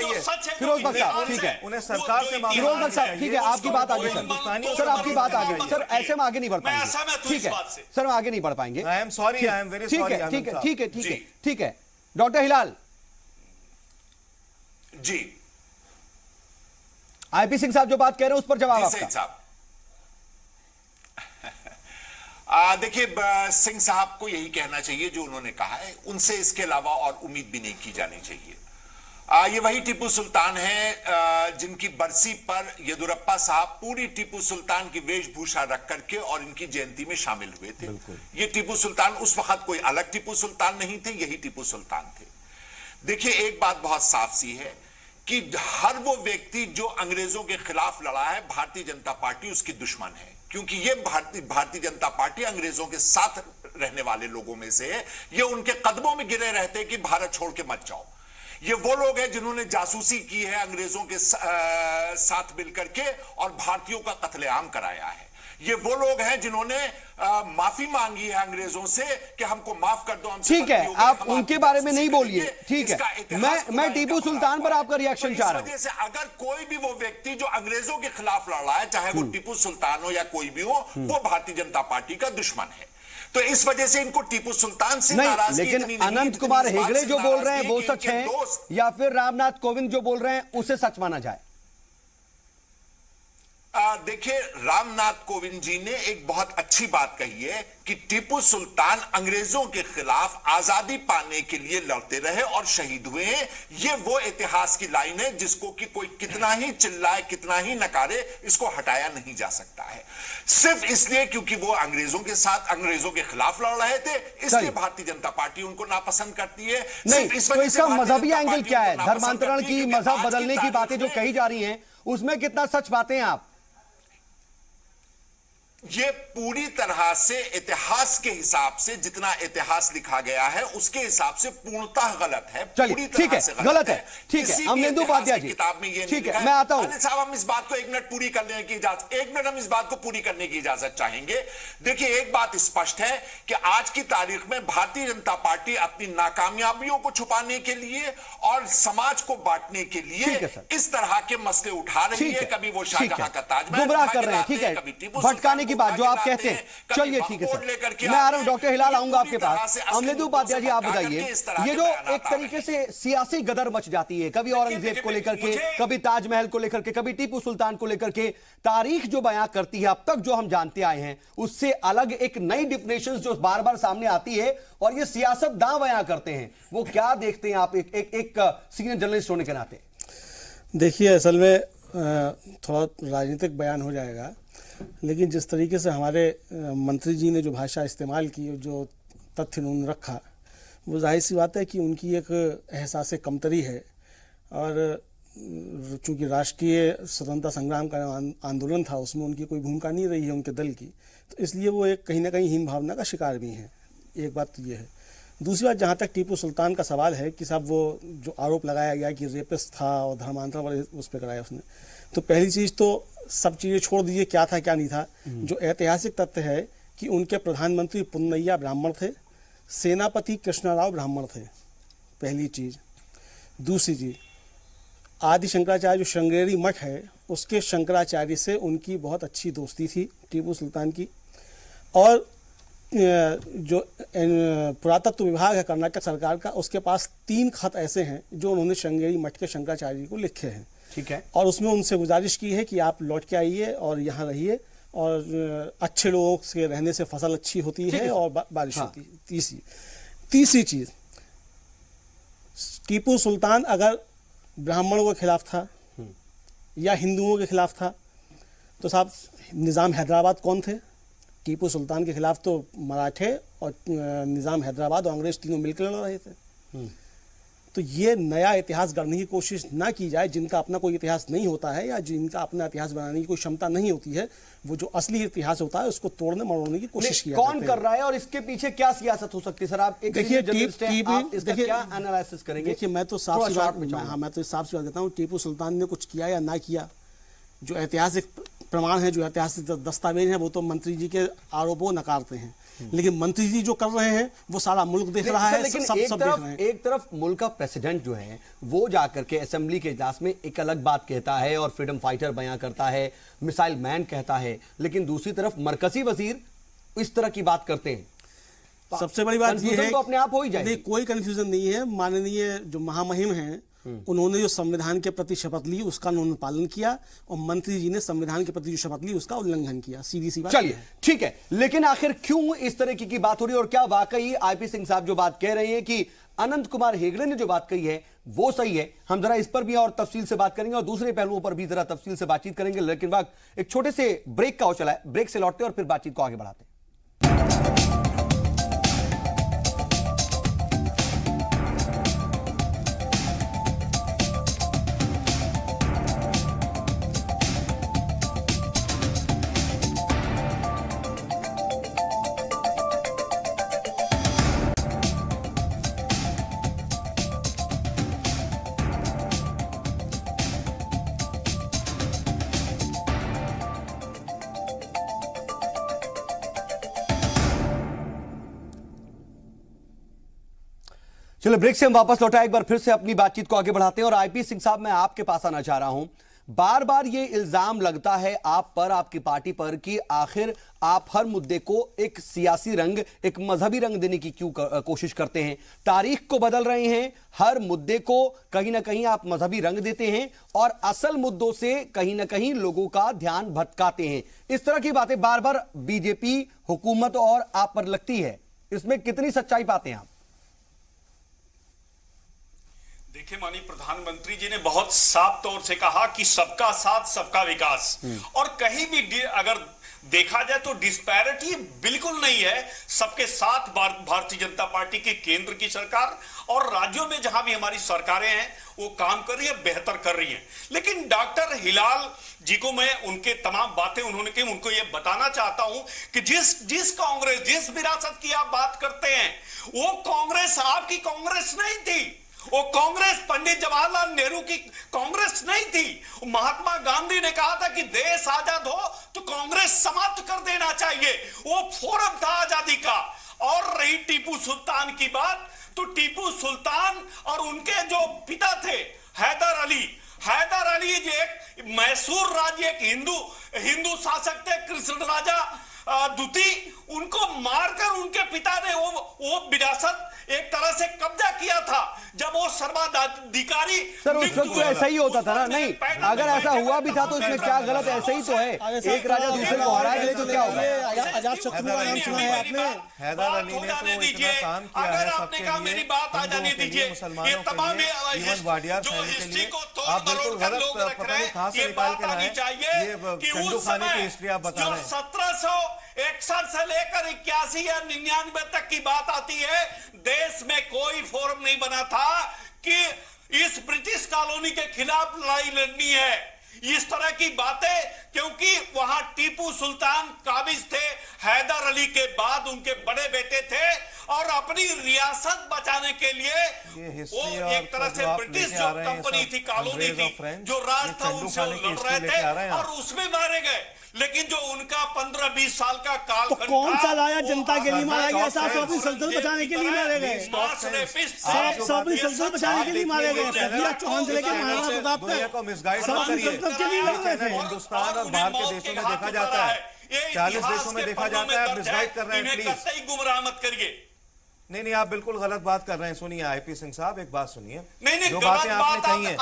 Speaker 1: फिरोज बख्श साहब, ठीक है,
Speaker 5: उन्हें सरकार से माफी,
Speaker 1: फिरोज बख्श साहब, ठीक है, आपकी बात आगे सर, आपकी बात आगे सर, ऐसे में आगे नहीं बढ़ पाएंगे, ठीक है सर, हम आगे नहीं बढ़ पाएंगे।
Speaker 5: I am sorry, I am very sorry.
Speaker 1: ठीक है, ठीक है, ठीक है, ठीक है, डॉक्टर हिलाल
Speaker 7: जी,
Speaker 1: आईपी सिंह साहब जो बात कह रहे हैं उस पर जवाब आपका।
Speaker 8: देखिए, सिंह साहब को यही कहना चाहिए जो उन्होंने कहा है, उनसे इसके अलावा और उम्मीद भी नहीं की जानी चाहिए। ये वही टीपू सुल्तान है जिनकी बरसी पर येदुरप्पा साहब पूरी टीपू सुल्तान की वेशभूषा रख करके और इनकी जयंती में शामिल हुए थे। ये टीपू सुल्तान उस वक्त कोई अलग टीपू सुल्तान नहीं थे, यही टीपू सुल्तान थे। देखिए, एक बात बहुत साफ सी है कि हर वो व्यक्ति जो अंग्रेजों के खिलाफ लड़ा है, भारतीय जनता पार्टी उसकी दुश्मन है, क्योंकि ये भारतीय जनता पार्टी अंग्रेजों के साथ रहने वाले लोगों में से है। ये उनके कदमों में गिरे रहते हैं कि भारत छोड़ के मत जाओ। ये वो लोग हैं जिन्होंने जासूसी की है अंग्रेजों के साथ मिलकर के और भारतीयों का कत्लेआम कराया है। ये वो लोग हैं जिन्होंने माफी मांगी है अंग्रेजों से कि हमको माफ कर दो, हमसे
Speaker 1: ठीक है, आप उनके बारे में नहीं बोलिए, ठीक है, मैं टीपू सुल्तान पर आपका रिएक्शन चाह रहा हूं।
Speaker 8: जैसे अगर कोई भी वो व्यक्ति जो अंग्रेजों के खिलाफ लड़ रहा है, चाहे वो टीपू सुल्तान हो या कोई भी हो, वो भारतीय जनता पार्टी का दुश्मन है। तो इस वजह से इनको टीपू सुल्तान से नाराजगी,
Speaker 1: लेकिन अनंत कुमार हेगड़े जो बोल रहे हैं वो सच है या फिर रामनाथ कोविंद जो बोल रहे हैं उसे सच माना जाए?
Speaker 8: देखिए, रामनाथ कोविंद जी ने एक बहुत अच्छी बात कही है कि टीपू सुल्तान अंग्रेजों के खिलाफ आजादी पाने के लिए लड़ते रहे और शहीद हुए हैं। ये वो इतिहास की लाइन है जिसको कि कोई कितना ही चिल्लाए, कितना ही नकारे, इसको हटाया नहीं जा सकता है। सिर्फ इसलिए क्योंकि वो अंग्रेजों के साथ, अंग्रेजों के खिलाफ लड़ रहे थे, इसलिए भारतीय जनता पार्टी उनको नापसंद करती है।
Speaker 1: नहीं, तो इसका मजहबी एंगल क्या है? धर्मांतरण की, मजहब बदलने की बातें जो कही जा रही हैं उसमें कितना सच बातें हैं आप?
Speaker 8: ये पूरी तरह से इतिहास के हिसाब से, जितना इतिहास लिखा गया है उसके हिसाब से पूर्णतः गलत है।
Speaker 1: चलिए, ठीक है, गलत है, ठीक है, अमलेंदु उपाध्याय जी,
Speaker 8: किताब में ये
Speaker 1: ठीक है, मैं आता हूं।
Speaker 8: साहब, हम इस बात को एक मिनट पूरी करने की इजाजत, एक मिनट हम इस बात को पूरी करने की इजाजत चाहेंगे। देखिए, एक बात स्पष्ट है कि आज की तारीख में भारतीय जनता पार्टी अपनी नाकामयाबियों को छुपाने के लिए और समाज को बांटने के लिए इस तरह के मसले उठा रही है। कभी वो शाहजहां का ताजमहल
Speaker 1: गुमराह कर रहे हैं, ठीक है, भटकाने बात जो आप कहते हैं, चलिए ठीक है सर, मैं आ रहा हूं, डॉक्टर हिलाल आऊंगा आपके पास। अमलेंदु उपाध्याय जी, आप बताइए, ये जो एक तरीके से सियासी गदर मच जाती है, कभी औरंगजेब को लेकर के, कभी ताजमहल को लेकर के, कभी टीपू सुल्तान को लेकर के, तारीख जो बयां करती है अब तक जो हम जानते आए हैं उससे अलग एक नई डिफिनेशन जो बार बार सामने आती है और ये सियासतदां बयां करते हैं, वो क्या देखते हैं आप एक सीनियर जर्नलिस्ट होने के नाते?
Speaker 9: देखिए, असल में थोड़ा राजनीतिक बयान हो जाएगा, लेकिन जिस तरीके से हमारे मंत्री जी ने जो भाषा इस्तेमाल की, जो तथ्य उन्होंने रखा, वो जाहिर सी बात है कि उनकी एक एहसास कमतरी है। और चूंकि राष्ट्रीय स्वतंत्रता संग्राम का आंदोलन था, उसमें उनकी कोई भूमिका नहीं रही है उनके दल की, तो इसलिए वो एक कहीं ना कहीं हीन भावना का शिकार भी हैं। एक बात तो ये है। दूसरी बात, जहाँ तक टीपू सुल्तान का सवाल है कि साहब वो जो आरोप लगाया गया कि रेपिस्ट था और धर्मांतरण उस पर कराया उसने, तो पहली चीज़ तो सब चीज़ें छोड़ दीजिए, क्या था क्या नहीं था। जो ऐतिहासिक तथ्य है कि उनके प्रधानमंत्री पुन्नैया ब्राह्मण थे, सेनापति कृष्णराव ब्राह्मण थे, पहली चीज़। दूसरी चीज़, आदि शंकराचार्य जो श्रृंगेरी मठ है उसके शंकराचार्य से उनकी बहुत अच्छी दोस्ती थी टीपू सुल्तान की। और जो पुरातत्व विभाग है कर्नाटक सरकार का, उसके पास 3 खत ऐसे हैं जो उन्होंने श्रृंगेरी मठ के शंकराचार्य को लिखे हैं।
Speaker 1: ठीक है।
Speaker 9: और उसमें उनसे गुजारिश की है कि आप लौट के आइए और यहाँ रहिए, और अच्छे लोगों के रहने से फसल अच्छी होती है और बारिश होती है। तीसरी चीज़, टीपू सुल्तान अगर ब्राह्मणों के खिलाफ था या हिंदुओं के खिलाफ था, तो साहब निज़ाम हैदराबाद कौन थे? टीपू सुल्तान के खिलाफ तो मराठे और निज़ाम हैदराबाद और अंग्रेज तीनों मिलकर लड़ रहे थे। तो ये नया इतिहास गढ़ने की कोशिश ना की जाए। जिनका अपना कोई इतिहास नहीं होता है या जिनका अपना इतिहास बनाने की कोई क्षमता नहीं होती है, वो जो असली इतिहास होता है उसको तोड़ने मरोड़ने की कोशिश की
Speaker 1: कौन कर रहा है और इसके पीछे क्या सियासत हो सकती है? सर आप एक
Speaker 9: देखिए,
Speaker 1: इसका क्या एनालिसिस करेंगे?
Speaker 9: देखिए, मैं तो साफ सी बात कहता हूँ, टीपू सुल्तान ने कुछ किया या ना किया, जो ऐतिहासिक प्रमाण है, जो ऐतिहासिक दस्तावेज है, वो तो मंत्री जी के आरोपों नकारते हैं। लेकिन मंत्री जी जो कर रहे हैं वो सारा मुल्क देख रहा है।
Speaker 1: लेकिन
Speaker 9: सब देख रहे हैं।
Speaker 1: एक तरफ मुल्क का प्रेसिडेंट जो है वो जाकर के असेंबली के इजलास में एक अलग बात कहता है और फ्रीडम फाइटर बयां करता है, मिसाइल मैन कहता है, लेकिन दूसरी तरफ मरकजी वजीर इस तरह की बात करते हैं।
Speaker 9: सबसे बड़ी बात यह है
Speaker 1: तो अपने आप हो ही जाएगी।
Speaker 9: कोई कंफ्यूजन नहीं है। माननीय जो महामहिम हैं उन्होंने जो संविधान के प्रति शपथ ली उसका उन्होंने पालन किया, और मंत्री जी ने संविधान के प्रति जो शपथ ली उसका उल्लंघन किया। सीधी सी बात।
Speaker 1: चलिए ठीक है, लेकिन आखिर क्यों इस तरह की बात हो रही है और क्या वाकई आईपी सिंह साहब जो बात कह रहे हैं कि अनंत कुमार हेगड़े ने जो बात कही है वो सही है? हम जरा इस पर भी और तफसील से बात करेंगे और दूसरे पहलुओं पर भी जरा तफसील से बातचीत करेंगे, लेकिन वक्त एक छोटे से ब्रेक का हो चला है। ब्रेक से लौटते और फिर बातचीत को आगे बढ़ाते हैं। चलो ब्रेक से हम वापस लौटा, एक बार फिर से अपनी बातचीत को आगे बढ़ाते हैं। और आईपी सिंह साहब, मैं आपके पास आना चाह रहा हूं। बार बार ये इल्जाम लगता है आप पर, आपकी पार्टी पर, कि आखिर आप हर मुद्दे को एक सियासी रंग, एक मजहबी रंग देने की क्यों कोशिश करते हैं? तारीख को बदल रहे हैं, हर मुद्दे को कहीं ना कहीं आप मजहबी रंग देते हैं और असल मुद्दों से कहीं ना कहीं लोगों का ध्यान भटकाते हैं। इस तरह की बातें बार बार बीजेपी हुकूमत और आप पर लगती है, इसमें कितनी सच्चाई पाते हैं आप?
Speaker 7: देखिए, माननीय प्रधानमंत्री जी ने बहुत साफ तौर से कहा कि सबका साथ सबका विकास, और कहीं भी अगर देखा जाए तो डिस्पैरिटी बिल्कुल नहीं है। सबके साथ भारतीय जनता पार्टी की केंद्र की सरकार और राज्यों में जहां भी हमारी सरकारें हैं वो काम कर रही है, बेहतर कर रही हैं। लेकिन डॉक्टर हिलाल जी को मैं उनके तमाम बातें उन्होंने की, उनको ये बताना चाहता हूं कि जिस कांग्रेस, जिस विरासत की आप बात करते हैं, वो कांग्रेस आपकी कांग्रेस नहीं थी। वो कांग्रेस पंडित जवाहरलाल नेहरू की कांग्रेस नहीं थी। महात्मा गांधी ने कहा था कि देश आजाद हो तो कांग्रेस समाप्त कर देना चाहिए। वो फोरम था आजादी का। और रही टीपू सुल्तान की बात, तो टीपू सुल्तान और उनके जो पिता थे हैदर अली जो एक मैसूर राज्य, एक हिंदू शासक थे, कृष्ण राजा द्वितीय, उनको मारकर उनके पिता ने वो विरासत एक तरह से कब्जा किया था। जब वो सर्वाधिकारी,
Speaker 1: सर उस वक्त तो ऐसा ही होता था ना? नहीं, अगर ऐसा हुआ भी था तो इसमें क्या गलत? ऐसे ही तो है, एक राजा दूसरे को हरा दे तो क्या होगा?
Speaker 9: अजात शत्रु का नाम सुना है आपने?
Speaker 5: हैदर अली ने तो इतना काम किया है सबके लिए,
Speaker 7: मेरी बात आ जाने दीजिए। ये तमाम
Speaker 5: इवन वाडियार फैमिली के लिए आप बिल्कुल गलत पता नहीं कहां से निकाल के लाए ये चंदू खाने की हिस्ट्री आप बता रहे हैं।
Speaker 7: 1761 से लेकर 81 या 99 तक की बात आती है, देश में कोई फोरम नहीं बना था कि इस ब्रिटिश कॉलोनी के खिलाफ लड़ाई लड़नी है। इस तरह की बातें, क्योंकि वहां टीपू सुल्तान काबिज थे, हैदर अली के बाद उनके बड़े बेटे थे, और अपनी रियासत बचाने के लिए वो एक तरह से ब्रिटिश जो कंपनी थी, कॉलोनी थी, जो राज था, उनसे लड़ रहे थे और उसमें मारे गए। लेकिन जो उनका 15-20 साल का काल
Speaker 9: तो कौन सा राजा जनता के लिए मारा गया? साहब अपनी सल्तनत बचाने के लिए मारे गए, सब अपनी सल्तनत बचाने के लिए मारे गए। चौहान जिले के महाराणा प्रताप
Speaker 5: हिंदुस्तान और बाहर के देशों में देखा जाता है, 40 देशों में देखा जाता है। आप मिसगाइड कर रहे हैं, प्लीज
Speaker 7: गुमराह मत करिए।
Speaker 5: नहीं, आप बिल्कुल गलत बात कर रहे हैं। सुनिए आईपी सिंह साहब, एक बात सुनिए।
Speaker 7: नहीं,
Speaker 5: जो बातें आपने कही हैं,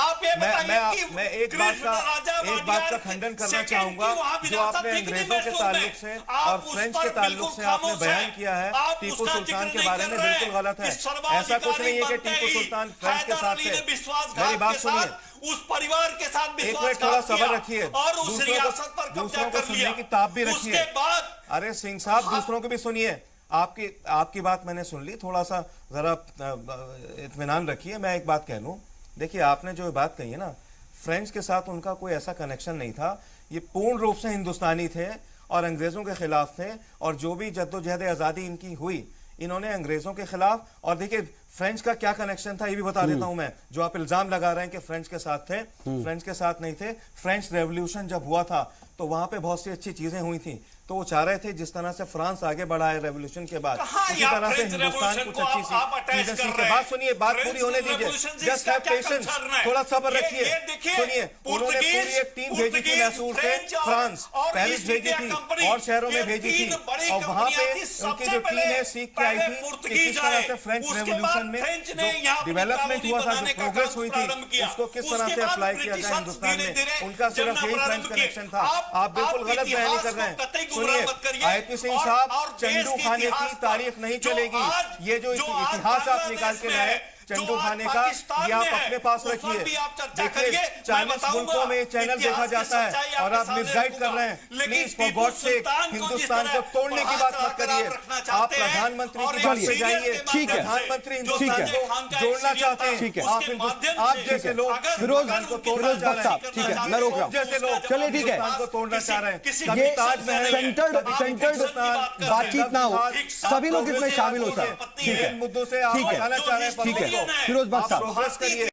Speaker 5: मैं एक बात का खंडन करना चाहूंगा। जो आपने अंग्रेजों के ताल्लुक से और फ्रेंच के ताल्लुक से आपने बयान किया है टीपू सुल्तान के बारे में, बिल्कुल गलत है। ऐसा कुछ नहीं है कि टीपू सुल्तान फ्रेंच के साथ थे। मेरी बात सुनिए,
Speaker 7: उस परिवार के साथ
Speaker 5: एक मिनट थोड़ा सब्र रखिए
Speaker 7: और उस रियासत पर
Speaker 5: दूसरों को सुनने की ताब भी रखिए। अरे सिंह साहब, दूसरों को भी सुनिए। आपकी बात मैंने सुन ली, थोड़ा सा जरा इत्मीनान रखिए। मैं एक बात कह लूं, देखिए आपने जो बात कही है ना, फ्रेंच के साथ उनका कोई ऐसा कनेक्शन नहीं था। ये पूर्ण रूप से हिंदुस्तानी थे और अंग्रेजों के खिलाफ थे, और जो भी जद्दोजहद आज़ादी इनकी हुई, इन्होंने अंग्रेजों के खिलाफ। और देखिए फ्रेंच का क्या कनेक्शन था ये भी बता देता हूं मैं। जो आप इल्जाम लगा रहे हैं कि फ्रेंच के साथ थे, फ्रेंच के साथ नहीं थे। फ्रेंच रेवोल्यूशन जब हुआ था तो वहां पे बहुत सी अच्छी चीजें हुई थी, तो वो चाह रहे थे जिस तरह से फ्रांस आगे बढ़ा है रेवोल्यूशन के बाद, उसी तरह से हिंदुस्तान कुछ अच्छी चीजें सीखे। बात सुनिए, बात पूरी होने दीजिए, जस्ट हैव पेशेंस, थोड़ा सब्र रखिए। सुनिए, उन्होंने पूरी एक टीम भेजी थी मैसूर से फ्रांस, पेरिस भेजी थी और शहरों में भेजी थी, और वहां पे उनकी जो टीम है सीख के आई थी कि किस तरह से फ्रेंच रेवोल्यूशन में जो डेवलपमेंट हुआ था, जो प्रोग्रेस हुई थी, उसको किस तरह से अप्लाई किया जाए हिंदुस्तान में। उनका सिर्फ यही फ्रेंच कनेक्शन था। आप बिल्कुल गलत बयानी कर रहे हैं। सुनिए आईपी सिंह साहब, चंदू खाने की तारीफ नहीं चलेगी। ये जो इतिहास आप निकाल के लाए चंदू खाने का, ये आप अपने पास रखिए। देखिए 40 मुल्कों में चैनल देखा जाता है और आप मिसगाइड कर रहे हैं। Please for God sake, Hindustan को तोड़ने की बात मत करिए। आप प्रधानमंत्री की बात पे जाइए।
Speaker 1: ठीक है,
Speaker 5: प्रधानमंत्री हिंदुस्तान को जोड़ना चाहते हैं।
Speaker 1: ठीक है,
Speaker 5: आप जैसे लोग हिंदुस्तान को तोड़ना चाह रहे हैं।
Speaker 1: ठीक है, मैं रोक रहा हूँ।
Speaker 5: जैसे लोग
Speaker 1: चलिए ठीक है,
Speaker 5: हिंदुस्तान को तोड़ना चाह रहे हैं।
Speaker 1: ये सेंटर्ड बातचीत ना हो, सभी लोग इसमें शामिल हो सर। ठीक है,
Speaker 5: मुद्दों से आप हटाना चाह रहे हैं।
Speaker 1: ठीक है, फिरोज बख्श साहब,
Speaker 5: प्रोग्रेस करिए।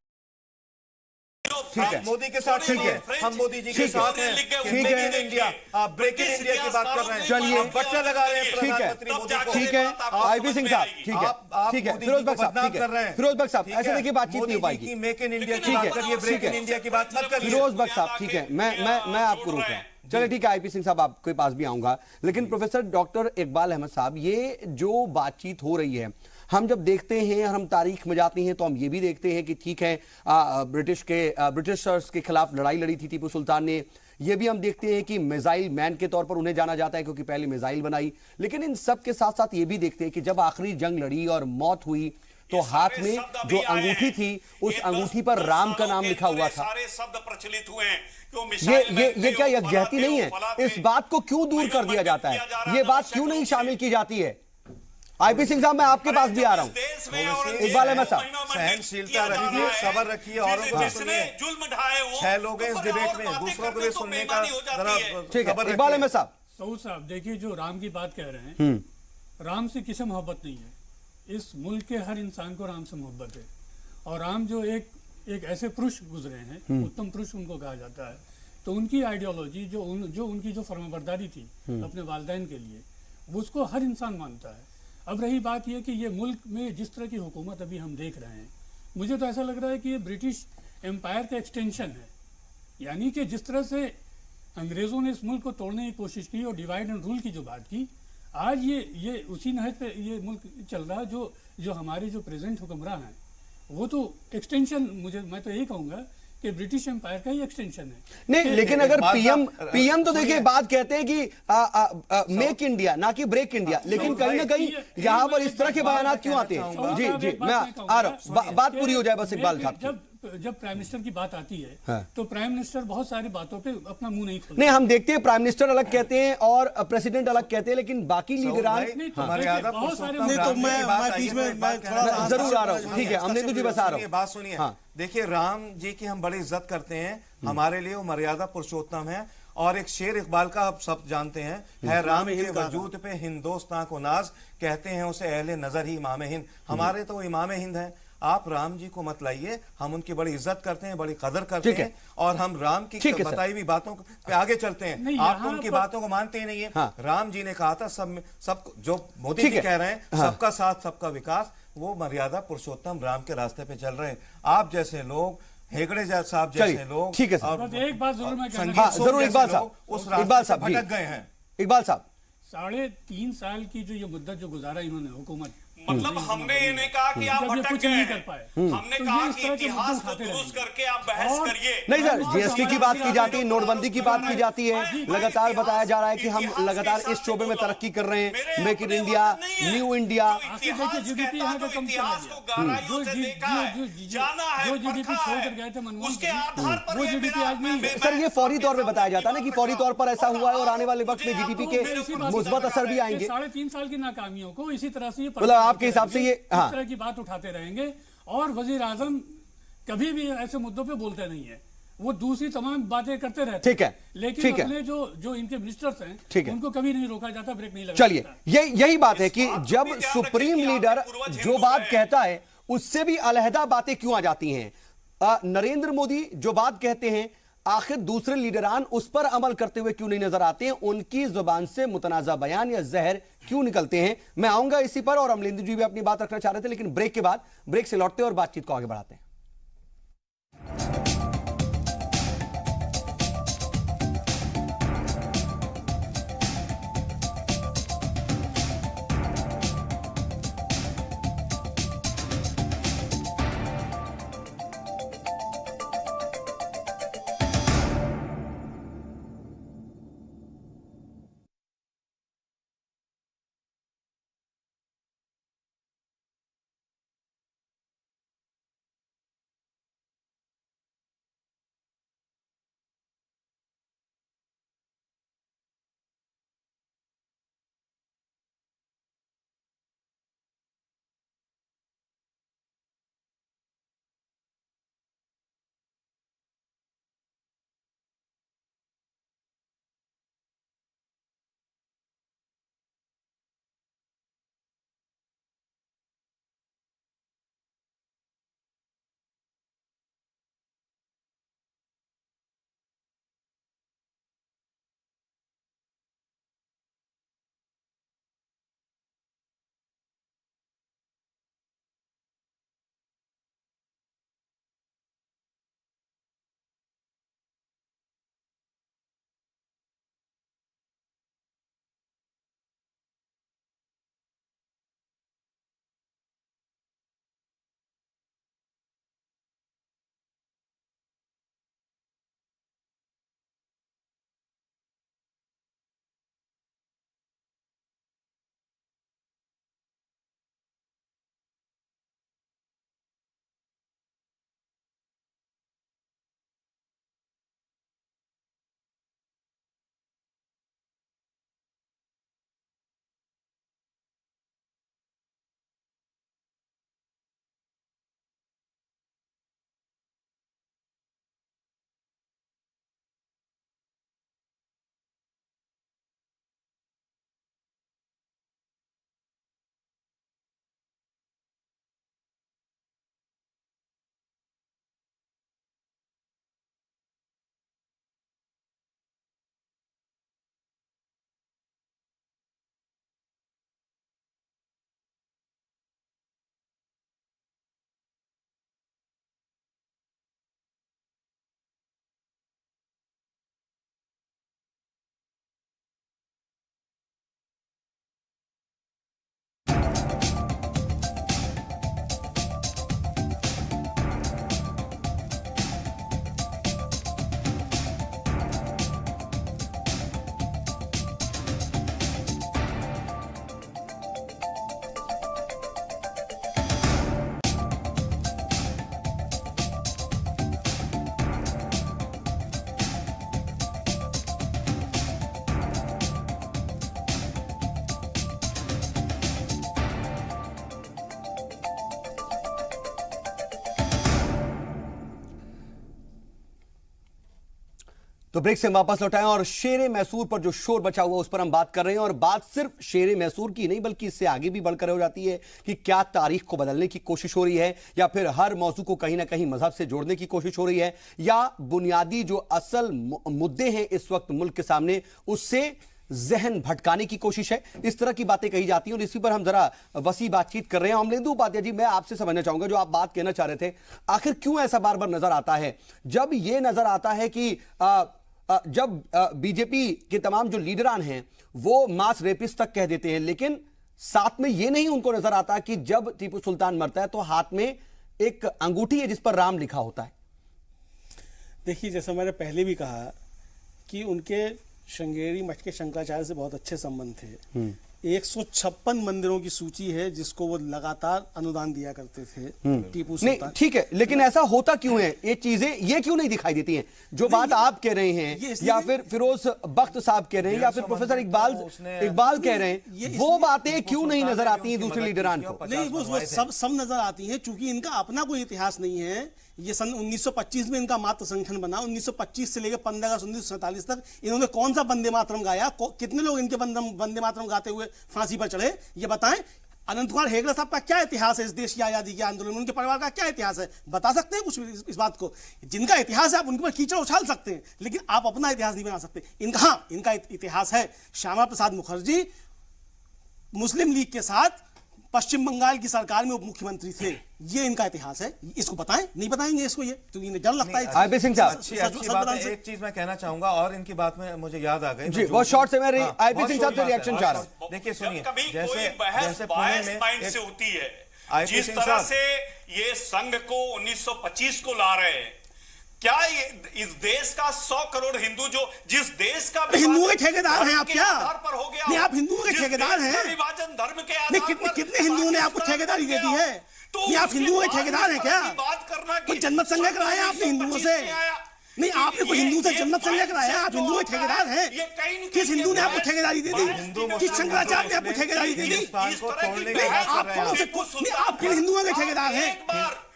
Speaker 1: ठीक है,
Speaker 5: मोदी के साथ ठीक है, हम मोदी जी के साथ हैं।
Speaker 1: ठीक है,
Speaker 5: मेक इन इंडिया, आप ब्रेक इन इंडिया की बात कर रहे हैं।
Speaker 1: चलिए,
Speaker 5: बच्चा लगा रहे हैं
Speaker 1: ठीक है,
Speaker 5: प्रधानमंत्री मोदी को।
Speaker 1: ठीक है, आईपी सिंह साहब, ठीक है, ठीक है, फिरोज बख्श साहब, ठीक है, फिरोज बख्श साहब, ऐसे देखिए बातचीत नहीं हो पाएगी।
Speaker 5: मेक इन इंडिया की बात करिए, ब्रेक इन इंडिया की बात मत करिए।
Speaker 1: फिरोज बख्श साहब, ठीक है, मैं आपको रोक रहा हूं। चलिए ठीक है, आईपी सिंह साहब आपके पास भी आऊंगा, लेकिन प्रोफेसर डॉक्टर इकबाल अहमद साहब, ये जो बातचीत हो रही है, हम जब देखते हैं और हम तारीख में जाते हैं तो हम ये भी देखते हैं कि ठीक है ब्रिटिशर्स के खिलाफ लड़ाई लड़ी थी टीपू सुल्तान ने। ये भी हम देखते हैं कि मिसाइल मैन के तौर पर उन्हें जाना जाता है क्योंकि पहले मिसाइल बनाई। लेकिन इन सब के साथ साथ ये भी देखते हैं कि जब आखिरी जंग लड़ी और मौत हुई तो हाथ में जो अंगूठी थी उस अंगूठी पर राम का नाम लिखा हुआ था।
Speaker 7: सारे शब्द प्रचलित हुए हैं।
Speaker 1: ये क्या यकजहती नहीं है? इस बात को क्यों दूर कर दिया जाता है? ये बात क्यों नहीं शामिल की जाती है? आईपी सिंह साहब, मैं आपके पास भी आ रहा हूं। इकबाल अहमद साहब,
Speaker 5: सहनशीलता रखिए, सब्र रखिए, औरों को भी सुनिए।
Speaker 7: जुल्म ढाए वो
Speaker 5: 6 लोग हैं इस डिबेट में, दूसरों को भी सुनने का जरा
Speaker 1: ठीक है। इकबाल अहमद साहब,
Speaker 6: सऊद साहब, देखिए जो राम की बात कह रहे हैं, राम से किसे मोहब्बत नहीं है? इस मुल्क के हर इंसान को राम से मोहब्बत है। और राम जो एक ऐसे पुरुष गुजरे हैं, उत्तम पुरुष उनको कहा जाता है, तो उनकी आइडियोलॉजी जो उनकी जो फरमाबरदारी थी अपने वालिदैन के लिए, वो उसको हर इंसान मानता है। अब रही बात यह कि ये मुल्क में जिस तरह की हुकूमत अभी हम देख रहे हैं, मुझे तो ऐसा लग रहा है कि ये ब्रिटिश एम्पायर का एक्सटेंशन है। यानी कि जिस तरह से अंग्रेज़ों ने इस मुल्क को तोड़ने की कोशिश की और डिवाइड एंड रूल की जो बात की, आज ये उसी नहज पे ये मुल्क चल रहा है। जो हमारे जो प्रेजेंट हुक्मरान हैं वो तो एक्सटेंशन, मैं तो यही कहूँगा कि ब्रिटिश एम्पायर का ही एक्सटेंशन है।
Speaker 1: नहीं, लेकिन अगर पीएम तो देखिए बात कहते हैं कि मेक इंडिया ना कि ब्रेक इंडिया, लेकिन कहीं ना कहीं यहाँ पर इस तरह के बयान क्यों आते हैं? जी, मैं आ रहा हूँ, बात पूरी हो जाए बस इकबाल साहब।
Speaker 6: जब जब प्राइम मिनिस्टर की बात आती है
Speaker 1: हाँ।
Speaker 6: तो प्राइम मिनिस्टर बहुत सारी बातों पे अपना मुंह नहीं खोलते।
Speaker 1: नहीं, हम देखते हैं प्राइम मिनिस्टर अलग कहते हैं और प्रेसिडेंट अलग कहते हैं, लेकिन बाकी लीडरान
Speaker 6: नहीं, तो
Speaker 5: मर्यादा
Speaker 6: देखिए, बहुत सारे
Speaker 5: पुरुषोत्तम
Speaker 9: नहीं, तो
Speaker 5: राम
Speaker 9: मैं-
Speaker 5: की बात
Speaker 9: मैं
Speaker 5: आई
Speaker 9: बीच
Speaker 5: है,
Speaker 9: में-
Speaker 5: तो एक
Speaker 9: मैं
Speaker 5: बात
Speaker 9: थोड़ा
Speaker 5: कहना
Speaker 9: सा
Speaker 1: जरूर आ रहा हूं।
Speaker 5: सुनिए,
Speaker 1: ठीक है, अमलेंदु जी बस आ रहा हूं।
Speaker 5: बात सुनिए।
Speaker 1: हाँ।
Speaker 5: देखिए, राम जी की हम बड़ी इज्जत करते हैं, हमारे लिए वो मर्यादा पुरुषोत्तम है। और एक शेर इकबाल का आप सब जानते हैं, है राम के वजूद पे हिंदुस्तान को नाज, कहते हैं उसे अहले नजर ही इमाम हिंद। हमारे तो वो इमाम हिंद है। आप राम जी को मत लाइए, हम उनकी बड़ी इज्जत करते हैं, बड़ी कदर करते
Speaker 1: ठीक है।
Speaker 5: हैं, और हम राम की
Speaker 1: ठीक है, सर।
Speaker 5: बताई हुई बातों पे आगे चलते हैं।
Speaker 6: नहीं,
Speaker 5: आप तो
Speaker 6: यहाँ
Speaker 5: उनकी
Speaker 6: पर-
Speaker 5: बातों को मानते ही नहीं है।
Speaker 1: हाँ।
Speaker 5: राम जी ने कहा था सब जो मोदी
Speaker 1: ठीक
Speaker 5: जी
Speaker 1: है।
Speaker 5: कह रहे हैं,
Speaker 1: हाँ।
Speaker 5: सबका साथ सबका विकास, वो मर्यादा पुरुषोत्तम राम के रास्ते पे चल रहे हैं। आप जैसे लोग, हेगड़े साहब जैसे
Speaker 1: चलिए,
Speaker 5: लोग,
Speaker 1: ठीक है सर।
Speaker 5: और
Speaker 6: बस एक बात जरूर मैं कहना
Speaker 5: संगीत
Speaker 1: हाँ,
Speaker 5: सोम
Speaker 1: जरूर
Speaker 5: जैसे
Speaker 1: इकबाल साहब,
Speaker 5: लोग उस
Speaker 1: इकबाल
Speaker 5: रास्ते
Speaker 1: साहब
Speaker 5: से
Speaker 1: जी।
Speaker 5: भटक गए हैं।
Speaker 1: इकबाल साहब,
Speaker 6: 3.5 साल की जो ये मुद्दत जो गुजारा इन्होंने हुकूमत,
Speaker 7: मतलब हमने ये नहीं कहा कि आप
Speaker 6: जब ये
Speaker 7: भटक
Speaker 6: कुछ
Speaker 7: गए
Speaker 6: नहीं
Speaker 7: हैं।
Speaker 6: कर पाए।
Speaker 7: हमने
Speaker 6: तो
Speaker 7: कहा
Speaker 6: ये इस
Speaker 7: कि
Speaker 6: तरह के
Speaker 7: इतिहास
Speaker 6: मुद्दे
Speaker 7: को
Speaker 6: उठाते
Speaker 7: दुरुस्त
Speaker 6: रहेंगे।
Speaker 7: करके आप बहस
Speaker 6: और-
Speaker 7: करिए।
Speaker 1: नहीं सर,
Speaker 6: और
Speaker 1: जीएसटी की बात की जाती है, नोटबंदी की बात की जाती है,
Speaker 7: भाई,
Speaker 1: लगातार
Speaker 7: इतिहास-
Speaker 1: बताया जा रहा है कि हम
Speaker 7: इतिहास
Speaker 1: लगातार
Speaker 7: के
Speaker 1: इस शोबे में
Speaker 7: हिसाब से
Speaker 1: तरक्की कर रहे हैं,
Speaker 7: मेरे
Speaker 1: मेक इन
Speaker 7: अपने
Speaker 1: इंडिया,
Speaker 7: वतन नहीं है।
Speaker 1: New India.
Speaker 7: जो इतिहास
Speaker 6: देखिए, GDP
Speaker 7: कहता
Speaker 6: यहाँ
Speaker 7: जो
Speaker 6: का कम
Speaker 7: इतिहास
Speaker 6: चला
Speaker 7: को
Speaker 6: गया।
Speaker 7: गहराइयों
Speaker 6: जो
Speaker 7: से
Speaker 6: जी-
Speaker 7: देखा है,
Speaker 6: जो- जो-
Speaker 7: जाना है,
Speaker 6: जो GDP
Speaker 7: परखा
Speaker 6: छोड़
Speaker 7: है,
Speaker 6: कर गए थे मनमोहन
Speaker 7: उसके
Speaker 6: सिंह,
Speaker 7: आधार पर
Speaker 6: वो
Speaker 7: ये
Speaker 6: GDP
Speaker 7: मेरा-
Speaker 6: आज नहीं है।
Speaker 1: सर, ये फौरी तौर पे बताया जाता है ना कि फौरी तौर पर ऐसा हुआ है और आने वाले वक्त में
Speaker 7: मुझे
Speaker 1: जीडीपी
Speaker 7: आप
Speaker 1: के
Speaker 7: तो मेरे
Speaker 1: मुस्बत असर भी आएंगे।
Speaker 6: 3.5 साल की नाकामियों को इसी तरह से ये
Speaker 1: मतलब आपके हिसाब से ये-
Speaker 6: इस
Speaker 1: हाँ।
Speaker 6: तरह की बात उठाते रहेंगे। और वजीर आजम कभी भी ऐसे मुद्दों पे बोलते नहीं है, वो दूसरी तमाम बातें करते रहते
Speaker 1: ठीक है,
Speaker 6: लेकिन
Speaker 1: ठीक है।
Speaker 6: अपने जो इनके मिनिस्टर्स हैं,
Speaker 1: ठीक है।
Speaker 6: उनको कभी नहीं रोका जाता, ब्रेक नहीं लगाया
Speaker 1: चलिए,
Speaker 6: जाता।
Speaker 1: यही बात है कि
Speaker 7: इस बात को
Speaker 1: जब
Speaker 7: भी ध्यान
Speaker 1: सुप्रीम
Speaker 7: रखिए कि
Speaker 1: लीडर
Speaker 7: आपके पूर्वज
Speaker 1: जो
Speaker 7: हिंदू
Speaker 1: बात
Speaker 7: हैं।
Speaker 1: कहता है उससे भी अलहदा बातें क्यों आ जाती हैं? नरेंद्र मोदी जो बात कहते हैं, आखिर दूसरे लीडरान उस पर अमल करते हुए क्यों नहीं नजर आते हैं? उनकी जुबान से मुतनाजा बयान या जहर क्यों निकलते हैं? मैं आऊंगा इसी पर, और अमलेंदु जी भी अपनी बात रखना चाह रहे थे, लेकिन ब्रेक के बाद, ब्रेक से लौटते और बातचीत को आगे बढ़ाते हैं। तो ब्रेक से वापस लौटाएं और शेरे मैसूर पर जो शोर बचा हुआ उस पर हम बात कर रहे हैं। और बात सिर्फ शेरे मैसूर की नहीं बल्कि इससे आगे भी बढ़कर हो जाती है कि क्या तारीख को बदलने की कोशिश हो रही है या फिर हर मौजू को कहीं ना कहीं मजहब से जोड़ने की कोशिश हो रही है या बुनियादी जो असल मुद्दे हैं इस वक्त मुल्क के सामने उससे जहन भटकाने की कोशिश है। इस तरह की बातें कही जाती हैं और इसी पर हम जरा वसी बातचीत कर रहे हैं। अमलेंदु उपाध्याय जी, मैं आपसे समझना चाहूंगा जो आप बात कहना चाह रहे थे, आखिर क्यों ऐसा बार बार नजर आता है जब यह नजर आता है कि जब बीजेपी के तमाम जो लीडरान हैं वो मास रेपिस्ट तक कह देते हैं, लेकिन साथ में यह नहीं उनको नजर आता कि जब टीपू सुल्तान मरता है तो हाथ में एक अंगूठी है जिस पर राम लिखा होता है।
Speaker 9: देखिए, जैसा मैंने पहले भी कहा कि उनके श्रृंगेरी मठ के शंकराचार्य से बहुत अच्छे संबंध थे। 156 मंदिरों की सूची है जिसको वो लगातार अनुदान दिया करते थे टीपू सुल्तान।
Speaker 1: ठीक है, लेकिन ऐसा होता क्यों है? ये चीजें ये क्यों नहीं दिखाई देती हैं जो बात आप कह रहे हैं या फिर फिरोज बख्त साहब कह रहे हैं या फिर प्रोफेसर इकबाल कह रहे हैं, वो बातें क्यों नहीं नजर आती हैं दूसरे लीडरान को?
Speaker 9: नहीं, वो सब नजर आती हैं चूंकि इनका अपना कोई इतिहास नहीं है। ये सन 1925 में इनका मातृ संगठन बना। 1925 से लेकर 15 अगस्त 1947 तक इन्होंने कौन सा वंदे मातरम गाया? कितने लोग इनके वंदे मातरम गाते हुए फांसी पर चढ़े? ये बताएं। अनंत कुमार हेगड़े साहब का क्या इतिहास है इस देश की आजादी के आंदोलन में? उनके परिवार का क्या इतिहास है? बता सकते हैं कुछ इस बात को? जिनका इतिहास है आप उनके ऊपर कीचड़ उछाल सकते हैं, लेकिन आप अपना इतिहास नहीं बना सकते। इनका इतिहास है श्यामा प्रसाद मुखर्जी मुस्लिम लीग के साथ पश्चिम बंगाल की सरकार में उप मुख्यमंत्री थे। ये इनका इतिहास है। इसको बताएं, नहीं बताएंगे इसको? ये तो इन्हें डर लगता है।
Speaker 1: आईपी सिंह साहब,
Speaker 5: अच्छी बात है। एक चीज मैं कहना चाहूंगा और इनकी बात में मुझे याद आ गई
Speaker 1: जी, बहुत शॉर्ट से मैं आईपी सिंह साहब से रिएक्शन चाह रहा हूं।
Speaker 5: देखिए सुनिए,
Speaker 7: जैसे पुणे में से होती है जिस तरह से ये संघ को 1925 को ला रहे हैं, क्या इस देश का 100 करोड़ हिंदू जो जिस देश का
Speaker 9: हिंदुओं के ठेकेदार हैं आप? क्या
Speaker 7: पर हो गया?
Speaker 9: नहीं, आप हिंदुओं के ठेकेदार हैं?
Speaker 7: विभाजन धर्म के आधार पर
Speaker 9: कितने हिंदुओं ने आपको ठेकेदारी दे दी है? तो आप हिंदुओं के ठेकेदार हैं क्या?
Speaker 7: बात करना
Speaker 9: कोई जन्मत संघ कराया आपने हिंदुओं से? नहीं, आपने कोई हिंदू से जन्मत संघ कराया? आप हिंदुओं के ठेकेदार हैं? किस हिंदू ने आपको ठेकेदारी दे दी? किस शंकराचार्य ने आपको ठेकेदारी दे दी? आप कौन से? आप किन हिंदुओं के ठेकेदार हैं?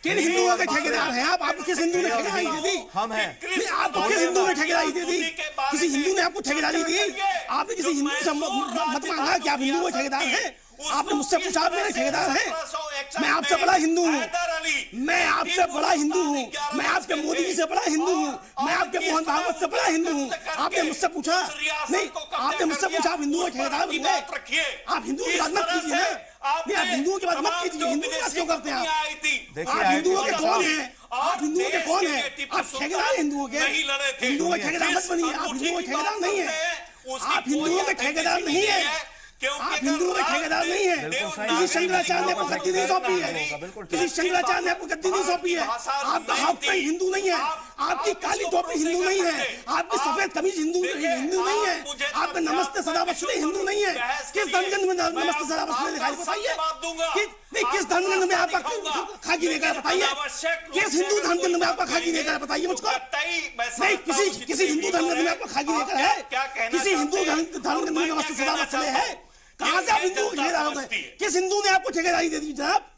Speaker 9: किन हिंदुओं के ठेकेदार हैं आप? आपको किस हिंदू ने ठेकेदारी दे दी?
Speaker 5: हम हैं।
Speaker 9: आपको किस हिंदू ने ठेकेदारी दे दी? किसी हिंदू ने आपको ठेकेदारी दी? आपने किसी हिंदू से मत मांगा कि आप हिंदू के ठेकेदार हैं? आपने मुझसे पूछा आप मेरे ठेकेदार हैं? मैं आपसे बड़ा हिंदू हूँ। मैं आपसे बड़ा हिंदू हूँ। मैं आपके मोदी जी से बड़ा हिंदू हूँ। मैं आपके मोहन भागवत से बड़ा हिंदू हूँ। आपने मुझसे पूछा? नहीं, आपने मुझसे पूछा आप हिंदुओं के ठेकेदार बन गए? आप हिंदुओं की बात मत कीजिए ना। नहीं, आप हिंदुओं की बात मत कीजिए। हिंदू की बात क्यों करते हैं आप हिंदुओं के कौन हैं? आप हिंदुओं के कौन हैं? आप ठेकेदार हिंदुओं के? हिंदुओं के ठेकेदार मत बनिए। आप हिंदुओं के ठेकेदार नहीं है। आप हिंदुओं के ठेकेदार नहीं है। आप हिंदुओं के ठेकेदार नहीं है। किसी शंकराचार्य ने आपको गद्दी नहीं सौंपी है। किसी शंकराचार्य ने आपको गद्दी नहीं सौंपी है। आपका हाफ पैंट हिंदू नहीं है। आपकी काली टोपी हिंदू नहीं है। आपकी सफेद कमीज हिंदू नहीं है। आपका नमस्ते सदा बसुदे हिंदू नहीं है। किस धनगंज में नमस्ते सदा बसुदे लिखा है बताइए? नहीं, किस धनगंज में आपका खाकी लेकर बताइए? किस हिंदू धनगंज में आपका खाकी लेकर बताइए मुझको? नहीं, किसी हिंदू धनगंज में आपका खाकी लेकर है? किसी हिंदू धनगंज में नमस्ते सदा बसुदे है? कहां से आप हिंदू ठेकेदार हो गए? किस हिंदू ने आपको ठेकेदारी दे दी जनाब?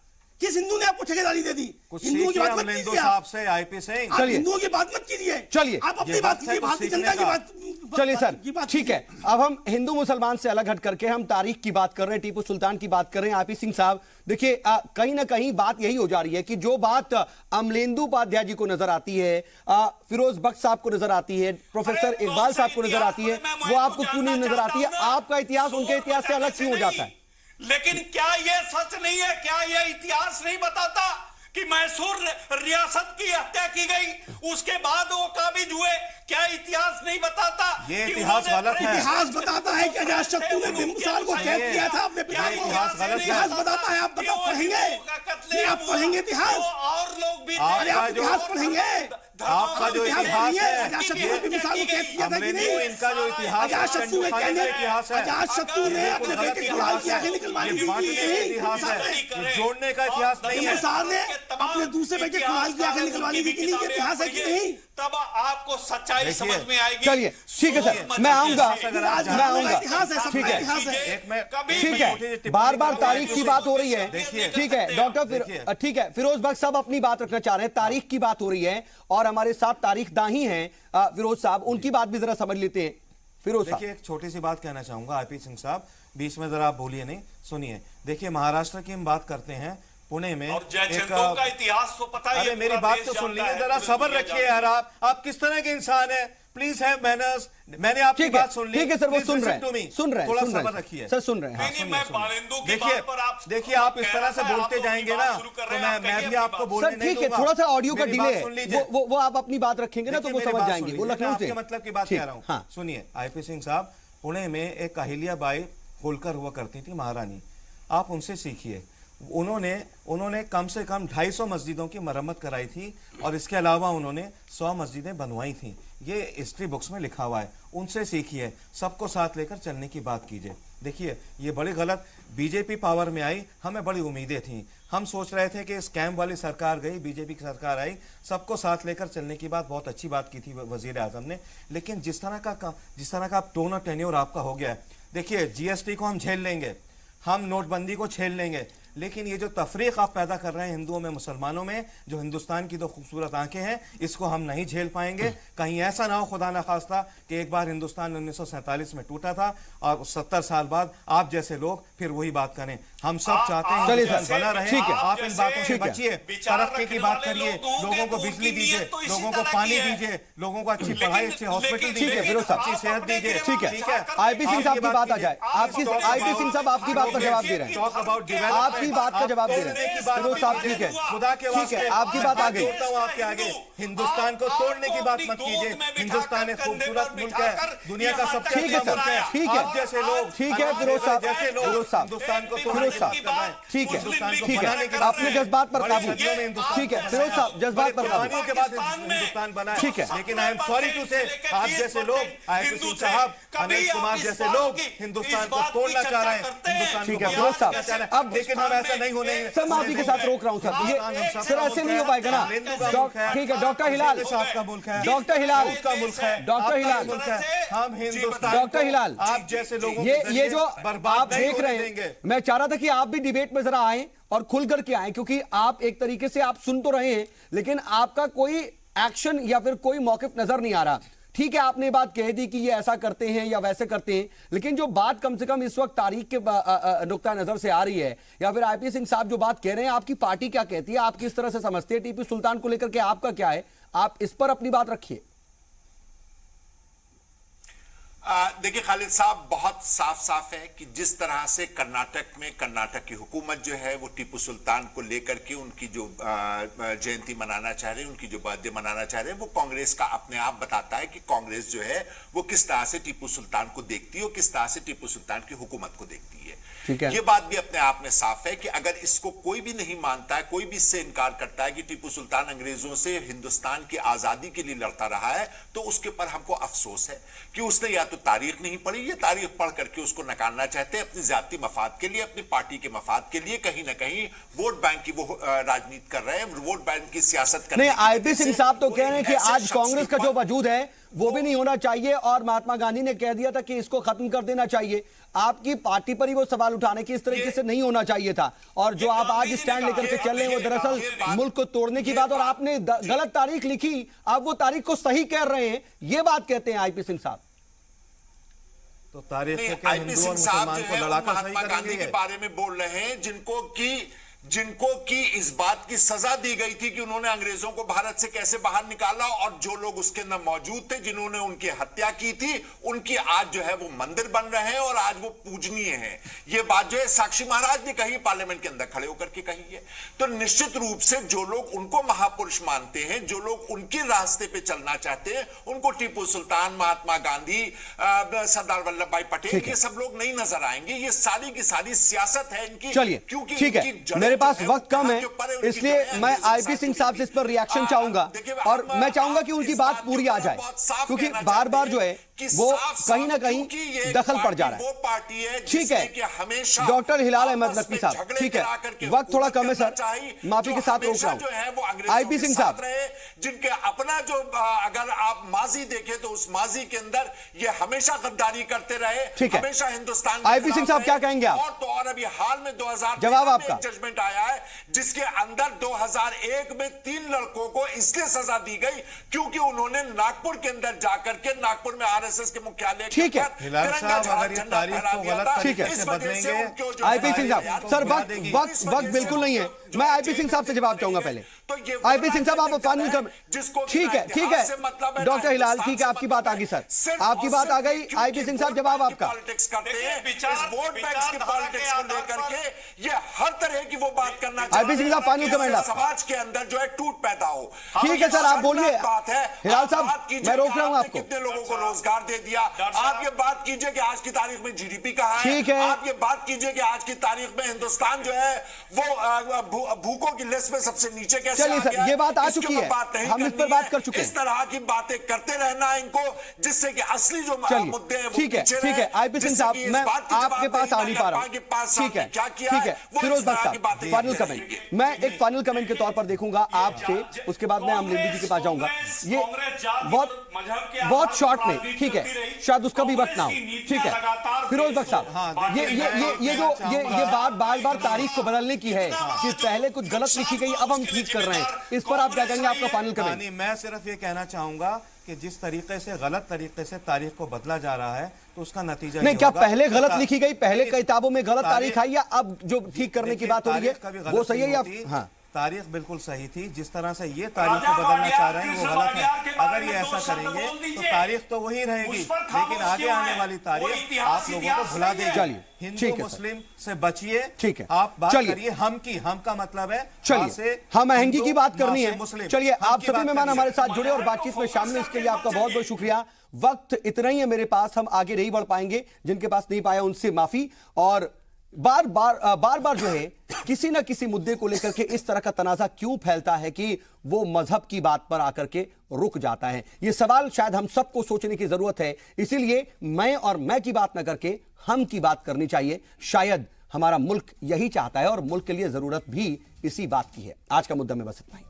Speaker 9: किस हिंदू ने आपको ठेकेदारी दे दी? हिंदुओं की बात मत कीजिए आप।
Speaker 1: चलिए,
Speaker 9: हिंदुओं की बात मत कीजिए।
Speaker 1: चलिए,
Speaker 9: आप अपनी बात कीजिए, भारतीय जनता की बात।
Speaker 1: चलिए सर, ठीक है। अब हम हिंदू मुसलमान से अलग हट करके हम तारीख की बात कर रहे हैं, टीपू सुल्तान की बात कर रहे हैं। आईपी सिंह साहब, देखिए कहीं ना कहीं बात यही हो जा रही है कि जो बात अमलेंदु उपाध्याय जी को नजर आती है, फिरोज बख्त साहब को नजर आती है, प्रोफेसर इकबाल साहब को नजर आती है, वो आपको क्यों नहीं नजर आती है? आपका इतिहास उनके इतिहास से अलग क्यों हो जाता है?
Speaker 7: लेकिन क्या यह सच नहीं है? क्या यह इतिहास नहीं बताता कि मैसूर रियासत की हत्या की गई, उसके बाद वो काबिज हुए? क्या इतिहास नहीं बताता?
Speaker 5: ये इतिहास गलत है।
Speaker 9: इतिहास बताता है कि अजातशत्रु ने बिंबिसार को कैद किया था अपने पिता को। इतिहास बताता है। आप पढ़ेंगे? नहीं, आप पढ़ेंगे इतिहास?
Speaker 7: और लोग भी
Speaker 9: इतिहास पढ़ेंगे?
Speaker 5: आपका जो इतिहास है,
Speaker 9: अजातशत्रु ने बिंबिसार को कैद किया था कि नहीं?
Speaker 5: इनका जो इतिहास है,
Speaker 9: अजातशत्रु ने अपने बेटे को लाल किया है, निकलवाने की
Speaker 5: इतिहास है, जोड़ने का इतिहास नहीं है।
Speaker 7: तमाम
Speaker 9: अपने दूसरे बेटे कुणाल की आंखें निकलवाने की नहीं, कि इतिहास है कि नहीं?
Speaker 7: तब आपको सच्चाई समझ में आएगी।
Speaker 1: चलिए ठीक है सर, मैं आऊंगा,
Speaker 9: इतिहास है,
Speaker 1: ठीक है,
Speaker 9: इतिहास है।
Speaker 1: ठीक है, बार बार तारीख की बात हो रही है, ठीक है डॉक्टर, ठीक है फिरोज बख्श साहब अपनी बात रखना चाह रहे हैं, तारीख की बात हो रही है और हमारे साथ तारीख दाही हैं फिरोज साहब, उनकी बात भी जरा समझ लेते हैं। फिरोज साहब,
Speaker 5: देखिए एक छोटी सी बात कहना चाहूंगा, आईपी सिंह साहब बीच में जरा आप बोलिए नहीं, सुनिए। देखिए महाराष्ट्र की हम बात करते हैं, पुणे में
Speaker 7: और जयचंदों का इतिहास तो पता ही है,
Speaker 5: अरे मेरी
Speaker 7: पूरा
Speaker 5: बात
Speaker 7: देश
Speaker 5: तो सुन
Speaker 7: जानता
Speaker 5: लीजिए,
Speaker 7: है,
Speaker 5: जरा
Speaker 7: पूरी
Speaker 5: सब्र
Speaker 7: दुनिया
Speaker 5: रखिए
Speaker 7: जानती
Speaker 5: यार। आप किस तरह के इंसान हैं, प्लीज हैव मैनर्स। मैंने आपकी
Speaker 1: ठीक है,
Speaker 5: बात सुन ली,
Speaker 1: ठीक है सर, वो
Speaker 5: Please
Speaker 1: सुन
Speaker 5: listen
Speaker 1: रहे
Speaker 5: to me।
Speaker 1: हैं, सुन रहे हैं,
Speaker 5: थोड़ा
Speaker 1: सुन रहे
Speaker 5: सब्र
Speaker 1: हैं
Speaker 5: रखिए।
Speaker 1: सर, सुन रहे हैं।
Speaker 7: नहीं, मैं बालेंदु की
Speaker 5: देखिए
Speaker 7: बात पर आप
Speaker 5: देखिए, आप इस तरह से बोलते जाएंगे ना तो मैं भी आपको बोलने
Speaker 1: सर
Speaker 5: नहीं
Speaker 1: ठीक है,
Speaker 5: दूंगा।
Speaker 1: थोड़ा सा ऑडियो का
Speaker 5: मेरी
Speaker 1: डिले
Speaker 5: बात सुन
Speaker 1: है,
Speaker 5: लीजिए।
Speaker 1: वो आप अपनी बात रखेंगे ना तो वो
Speaker 5: देखिए,
Speaker 1: समझ
Speaker 5: मेरी बात
Speaker 1: जाएंगे,
Speaker 5: सुन
Speaker 1: वो
Speaker 5: लीजिए,
Speaker 1: लखनऊ
Speaker 5: मैं
Speaker 1: से
Speaker 5: आपके मतलब की बात
Speaker 1: ठीक,
Speaker 5: कह रहा हूँ।
Speaker 1: हाँ।
Speaker 5: सुनिए आईपी सिंह साहब, पुणे में एक अहिल्याबाई होलकर हुआ करती थी महारानी, आप उनसे सीखिए। उन्होंने कम से कम 250 मस्जिदों की मरम्मत कराई थी और इसके अलावा उन्होंने 100 मस्जिदें बनवाई थी। ये हिस्ट्री बुक्स में लिखा हुआ है, उनसे सीखिए, सबको साथ लेकर चलने की बात कीजिए। देखिए ये बड़ी गलत, बीजेपी पावर में आई, हमें बड़ी उम्मीदें थी, हम सोच रहे थे कि स्कैम वाली सरकार गई, बीजेपी की सरकार आई, सबको साथ लेकर चलने की बात, बहुत अच्छी बात की थी वजीर आजम ने। लेकिन जिस तरह का टोन और टेन्योर आपका हो गया है, देखिए जीएसटी को हम झेल लेंगे, हम नोटबंदी को झेल लेंगे, लेकिन ये जो तफरीक आप पैदा कर रहे हैं हिंदुओं में मुसलमानों में, जो हिंदुस्तान की दो खूबसूरत आंखें हैं, इसको हम नहीं झेल पाएंगे। कहीं ऐसा ना हो खुदा न खास्ता कि एक बार हिंदुस्तान 1947 में टूटा था और 70 साल बाद आप जैसे लोग फिर वही बात करें। हम सब चाहते हैं
Speaker 1: चलिए
Speaker 5: हिंदुस्तान बना रहे,
Speaker 1: ठीक है,
Speaker 5: आप इन बातों से
Speaker 1: ठीक है,
Speaker 5: बचिए, तरक्की की बात करिए, लोगों को बिजली दीजिए, लोगों को पानी दीजिए, लोगों को अच्छी पढ़ाई, अच्छे हॉस्पिटल
Speaker 1: ठीक है,
Speaker 5: दीजिए,
Speaker 1: फिरोज साहब,
Speaker 5: अच्छी सेहत दीजिए।
Speaker 1: ठीक है, आईपी सिंह साहब की बात आ जाए, आईपी सिंह साहब आपकी बात का जवाब दे रहे हैं, आपकी बात का जवाब दे रहे हैं फिरोज साहब, ठीक है,
Speaker 5: खुदा के
Speaker 1: ठीक है, आपकी बात आ गई।
Speaker 5: आपके आगे हिंदुस्तान को तोड़ने की बात मत कीजिए, हिंदुस्तान एक खूबसूरत मुल्क है, दुनिया का सबसे
Speaker 1: ठीक है
Speaker 5: अच्छा
Speaker 1: सर,
Speaker 5: मुल्क है।
Speaker 1: ठीक है,
Speaker 5: आप जैसे लोग,
Speaker 1: ठीक है फिरोज साहब,
Speaker 5: जैसे लोग
Speaker 1: फिरोज साहब,
Speaker 5: हिंदुस्तान को
Speaker 1: फिरोज साहब, ठीक है,
Speaker 5: हिंदुस्तान को
Speaker 1: ठीक
Speaker 5: बनाने
Speaker 1: है,
Speaker 5: की बात
Speaker 1: अपने जज्बात पर काबू, ठीक है फिरोज साहब, जज्बात पर काबू,
Speaker 5: के बाद हिंदुस्तान बना है।
Speaker 1: ठीक है।
Speaker 5: लेकिन आई एम सॉरी टू से, आप जैसे लोग, आईपी सिंह साहब, अनिल कुमार जैसे लोग हिंदुस्तान को तोड़ना चाह रहे हैं, हिंदुस्तान
Speaker 1: ठीक
Speaker 5: को
Speaker 1: है फिरोज साहब,
Speaker 5: बनाना चाह रहे हैं।
Speaker 1: अब
Speaker 5: लेकिन हम ऐसा नहीं होने
Speaker 1: सर मैं आपके साथ रोक रहा हूं सर, ये सर ऐसे नहीं हो पाएगा ना। ठीक है डॉक्टर हिलाल
Speaker 5: साहब का मुल्क है,
Speaker 1: डॉक्टर हिलाल
Speaker 5: का मुल्क है,
Speaker 1: डॉक्टर हिलाल,
Speaker 5: मुल्क है, हम हिंदुस्तान
Speaker 1: डॉक्टर हिलाल,
Speaker 5: आप जैसे लोगों
Speaker 1: ये जो आप देख रहे हैं, मैं चाह रहा था कि आप भी डिबेट में जरा आए और खुल करके आए, क्योंकि आप एक तरीके से आप सुन तो रहे हैं लेकिन आपका कोई एक्शन या फिर कोई मौकिफ नजर नहीं आ रहा। ठीक है, आपने बात कह दी कि ये ऐसा करते हैं या वैसे करते हैं, लेकिन जो बात कम से कम इस वक्त तारीख के नुक्ता नजर से आ रही है, या फिर आईपी सिंह साहब जो बात कह रहे हैं, आपकी पार्टी क्या कहती है, आप किस तरह से समझते हैं, टीपू सुल्तान को लेकर के आपका क्या है, आप इस पर अपनी बात रखिए।
Speaker 8: देखिए खालिद साहब, बहुत साफ साफ है कि जिस तरह से कर्नाटक में कर्नाटक की हुकूमत जो है वो टीपू सुल्तान को लेकर के उनकी जो जयंती मनाना चाह रहे हैं, उनकी जो बर्थडे मनाना चाह रहे हैं, वो कांग्रेस का अपने आप बताता है कि कांग्रेस जो है वो किस तरह से टीपू सुल्तान को देखती है और किस तरह से टीपू सुल्तान की हुकूमत को देखती है। ये बात भी अपने आप में साफ है कि अगर इसको कोई भी नहीं मानता है, कोई भी इससे इनकार करता है कि टीपू सुल्तान अंग्रेजों से हिंदुस्तान की आजादी के लिए लड़ता रहा है, तो उसके ऊपर हमको अफसोस है कि उसने या तो तारीख नहीं पढ़ी, ये तारीख पढ़ करके उसको नकारना चाहते हैं अपनी जाती मफाद के लिए, अपनी पार्टी के मफाद के लिए, कहीं ना कहीं वोट बैंक की वो राजनीति कर रहे हैं, वोट बैंक की सियासत कर रहे हैं।
Speaker 1: आईपी सिंह साहब तो कह रहे हैं कि आज कांग्रेस का जो वजूद है वो भी नहीं होना चाहिए और महात्मा गांधी ने कह दिया था कि इसको खत्म कर देना चाहिए। आपकी पार्टी पर ही वो सवाल उठाने की इस तरीके से नहीं होना चाहिए था, और जो आप आज स्टैंड लेकर के चल रहे हैं वो दरअसल मुल्क को तोड़ने की बात, और आपने गलत तारीख लिखी, आप वो तारीख को सही कह रहे हैं, ये बात कहते हैं आईपी सिंह साहब।
Speaker 5: तो तारीख के क्या हिंदू और मुसलमान को लड़ाकर सही
Speaker 8: महात्मा गांधी के बारे में बोल रहे हैं जिनको की इस बात की सजा दी गई थी कि उन्होंने अंग्रेजों को भारत से कैसे बाहर निकाला, और जो लोग उसके अंदर मौजूद थे जिन्होंने उनकी हत्या की थी, उनकी आज जो है वो मंदिर बन रहे हैं और आज वो पूजनीय हैं। ये बात जो है साक्षी महाराज ने कही, पार्लियामेंट के अंदर खड़े होकर के कही है। तो निश्चित रूप से जो लोग उनको महापुरुष मानते हैं, जो लोग उनके रास्ते पे चलना चाहते हैं, उनको टीपू सुल्तान, महात्मा गांधी, सरदार वल्लभ भाई पटेल, ये सब लोग नहीं नजर आएंगे। ये सारी की सारी सियासत है इनकी,
Speaker 1: चलिए
Speaker 8: क्योंकि
Speaker 1: ठीक है, मेरे पास वक्त कम है, इसलिए मैं आईपी सिंह साहब से इस पर रिएक्शन चाहूंगा और मैं चाहूंगा कि उनकी बात पूरी आ जाए, क्योंकि बार बार जो है वो कहीं ना कहीं दखल पड़ जा रहा है।
Speaker 8: पार्टी है
Speaker 1: ठीक है डॉक्टर हिलाल अहमद नकवी साहब, ठीक है वक्त थोड़ा कम है सर, माफी के साथ रोक रहा हूं। आईपी सिंह साहब,
Speaker 8: जिनके अपना जो अगर आप माजी देखें तो उस माजी के अंदर ये हमेशा गद्दारी करते रहे,
Speaker 1: ठीक है
Speaker 8: हमेशा हिंदुस्तान।
Speaker 1: आईपी सिंह साहब क्या कहेंगे आप?
Speaker 8: और तो और अभी हाल में 2000
Speaker 1: जवाब आपका।
Speaker 8: जजमेंट आया है जिसके अंदर 2001 में 3 लड़कों को इसलिए सजा दी गई क्योंकि उन्होंने नागपुर के अंदर जाकर के नागपुर में आरएसएस के मुख्यालय
Speaker 1: ठीक है
Speaker 5: हिलाल साहब, अगर ये तारीख को गलत तरीके से बदलेंगे।
Speaker 1: आईपी सिंह साहब, सर वक्त बिल्कुल नहीं है, मैं आईपी सिंह साहब से जवाब चाहूंगा पहले। आईपी सिंह साहब आप फाइनल कर, ठीक है डॉक्टर हिलाल, ठीक है आपकी बात आ गई सर, आपकी बात आ गई। आईपी सिंह साहब जवाब आपका।
Speaker 8: पॉलिटिक्स करते हैं, इस वोट बैंक की पॉलिटिक्स को लेकर के ये हर तरह की वो बात करना चाहते हैं।
Speaker 1: आईपी सिंह साहब फाइनल कमेंट आप।
Speaker 8: समाज के अंदर जो है टूट पैदा हो।
Speaker 1: ठीक है सर, आप बोलिए।
Speaker 8: बात है
Speaker 1: हिलाल साहब मैं रोक रहा हूं आपको।
Speaker 8: कितने लोगों को रोजगार दे दिया, आप ये बात कीजिए कि आज की तारीख में जीडीपी कहां है।
Speaker 1: ठीक है,
Speaker 8: आप ये बात कीजिए कि आज की तारीख में हिंदुस्तान जो है वो भूखों की लिस्ट में सबसे नीचे कैसे आ गया।
Speaker 1: चलिए सर, ये बात आ चुकी है, हम इस पर बात कर चुके हैं।
Speaker 8: इस तरह की बातें करते रहना है इनको, जिससे कि असली जो मुद्दे हैं वो
Speaker 1: ठीक है आईपी सिंह साहब, मैं आपके पास आ नहीं पा रहा हूं। ठीक है फिरोज बख्श साहब फाइनल कमेंट, मैं एक फाइनल कमेंट के तौर पर देखूंगा आपसे, उसके बाद मैं अमलिंदु जी के पास जाऊंगा। ये बहुत शॉर्ट में, ठीक है शायद उसका भी वक्त ना हो। ठीक है फिरोज बख्श साहब, ये बात बार तारीख को बदलने की है कि पहले कुछ गलत लिखी गई, अब हम ठीक कर रहे हैं, इस पर आप क्या कहेंगे? आपका फाइनल कमेंट।
Speaker 5: मैं सिर्फ ये कहना चाहूंगा कि जिस तरीके से गलत तरीके से तारीख को बदला जा रहा है तो उसका नतीजा
Speaker 1: नहीं, क्या पहले गलत लिखी गई, पहले किताबों में गलत तारीख आई, या अब जो ठीक करने की बात हो रही है वो सही है या? हाँ
Speaker 5: तारीख बिल्कुल सही थी, जिस तरह से ये तारीख को बदलना चाह रहे हैं वो गलत है। अगर ये ऐसा करेंगे तो तारीख तो वही रहेगी, लेकिन आगे आने वाली तारीख आप लोगों को भुला देगी। हिंदू मुस्लिम से बचिए,
Speaker 1: ठीक है
Speaker 5: आप बात करिए हम का मतलब है
Speaker 1: चलिए हम महंगी की बात करनी है। चलिए आप सभी मेहमान हमारे साथ जुड़े और बातचीत में शामिल, इसके लिए आपका बहुत बहुत शुक्रिया। वक्त इतना ही है मेरे पास, हम आगे नहीं बढ़ पाएंगे, जिनके पास नहीं पाया उनसे माफी। और बार बार जो है किसी ना किसी मुद्दे को लेकर के इस तरह का तनाजा क्यों फैलता है कि वो मजहब की बात पर आकर के रुक जाता है, ये सवाल शायद हम सबको सोचने की जरूरत है। इसीलिए मैं की बात ना करके हम की बात करनी चाहिए। शायद हमारा मुल्क यही चाहता है और मुल्क के लिए जरूरत भी इसी बात की है। आज का मुद्दा में बस इतना ही।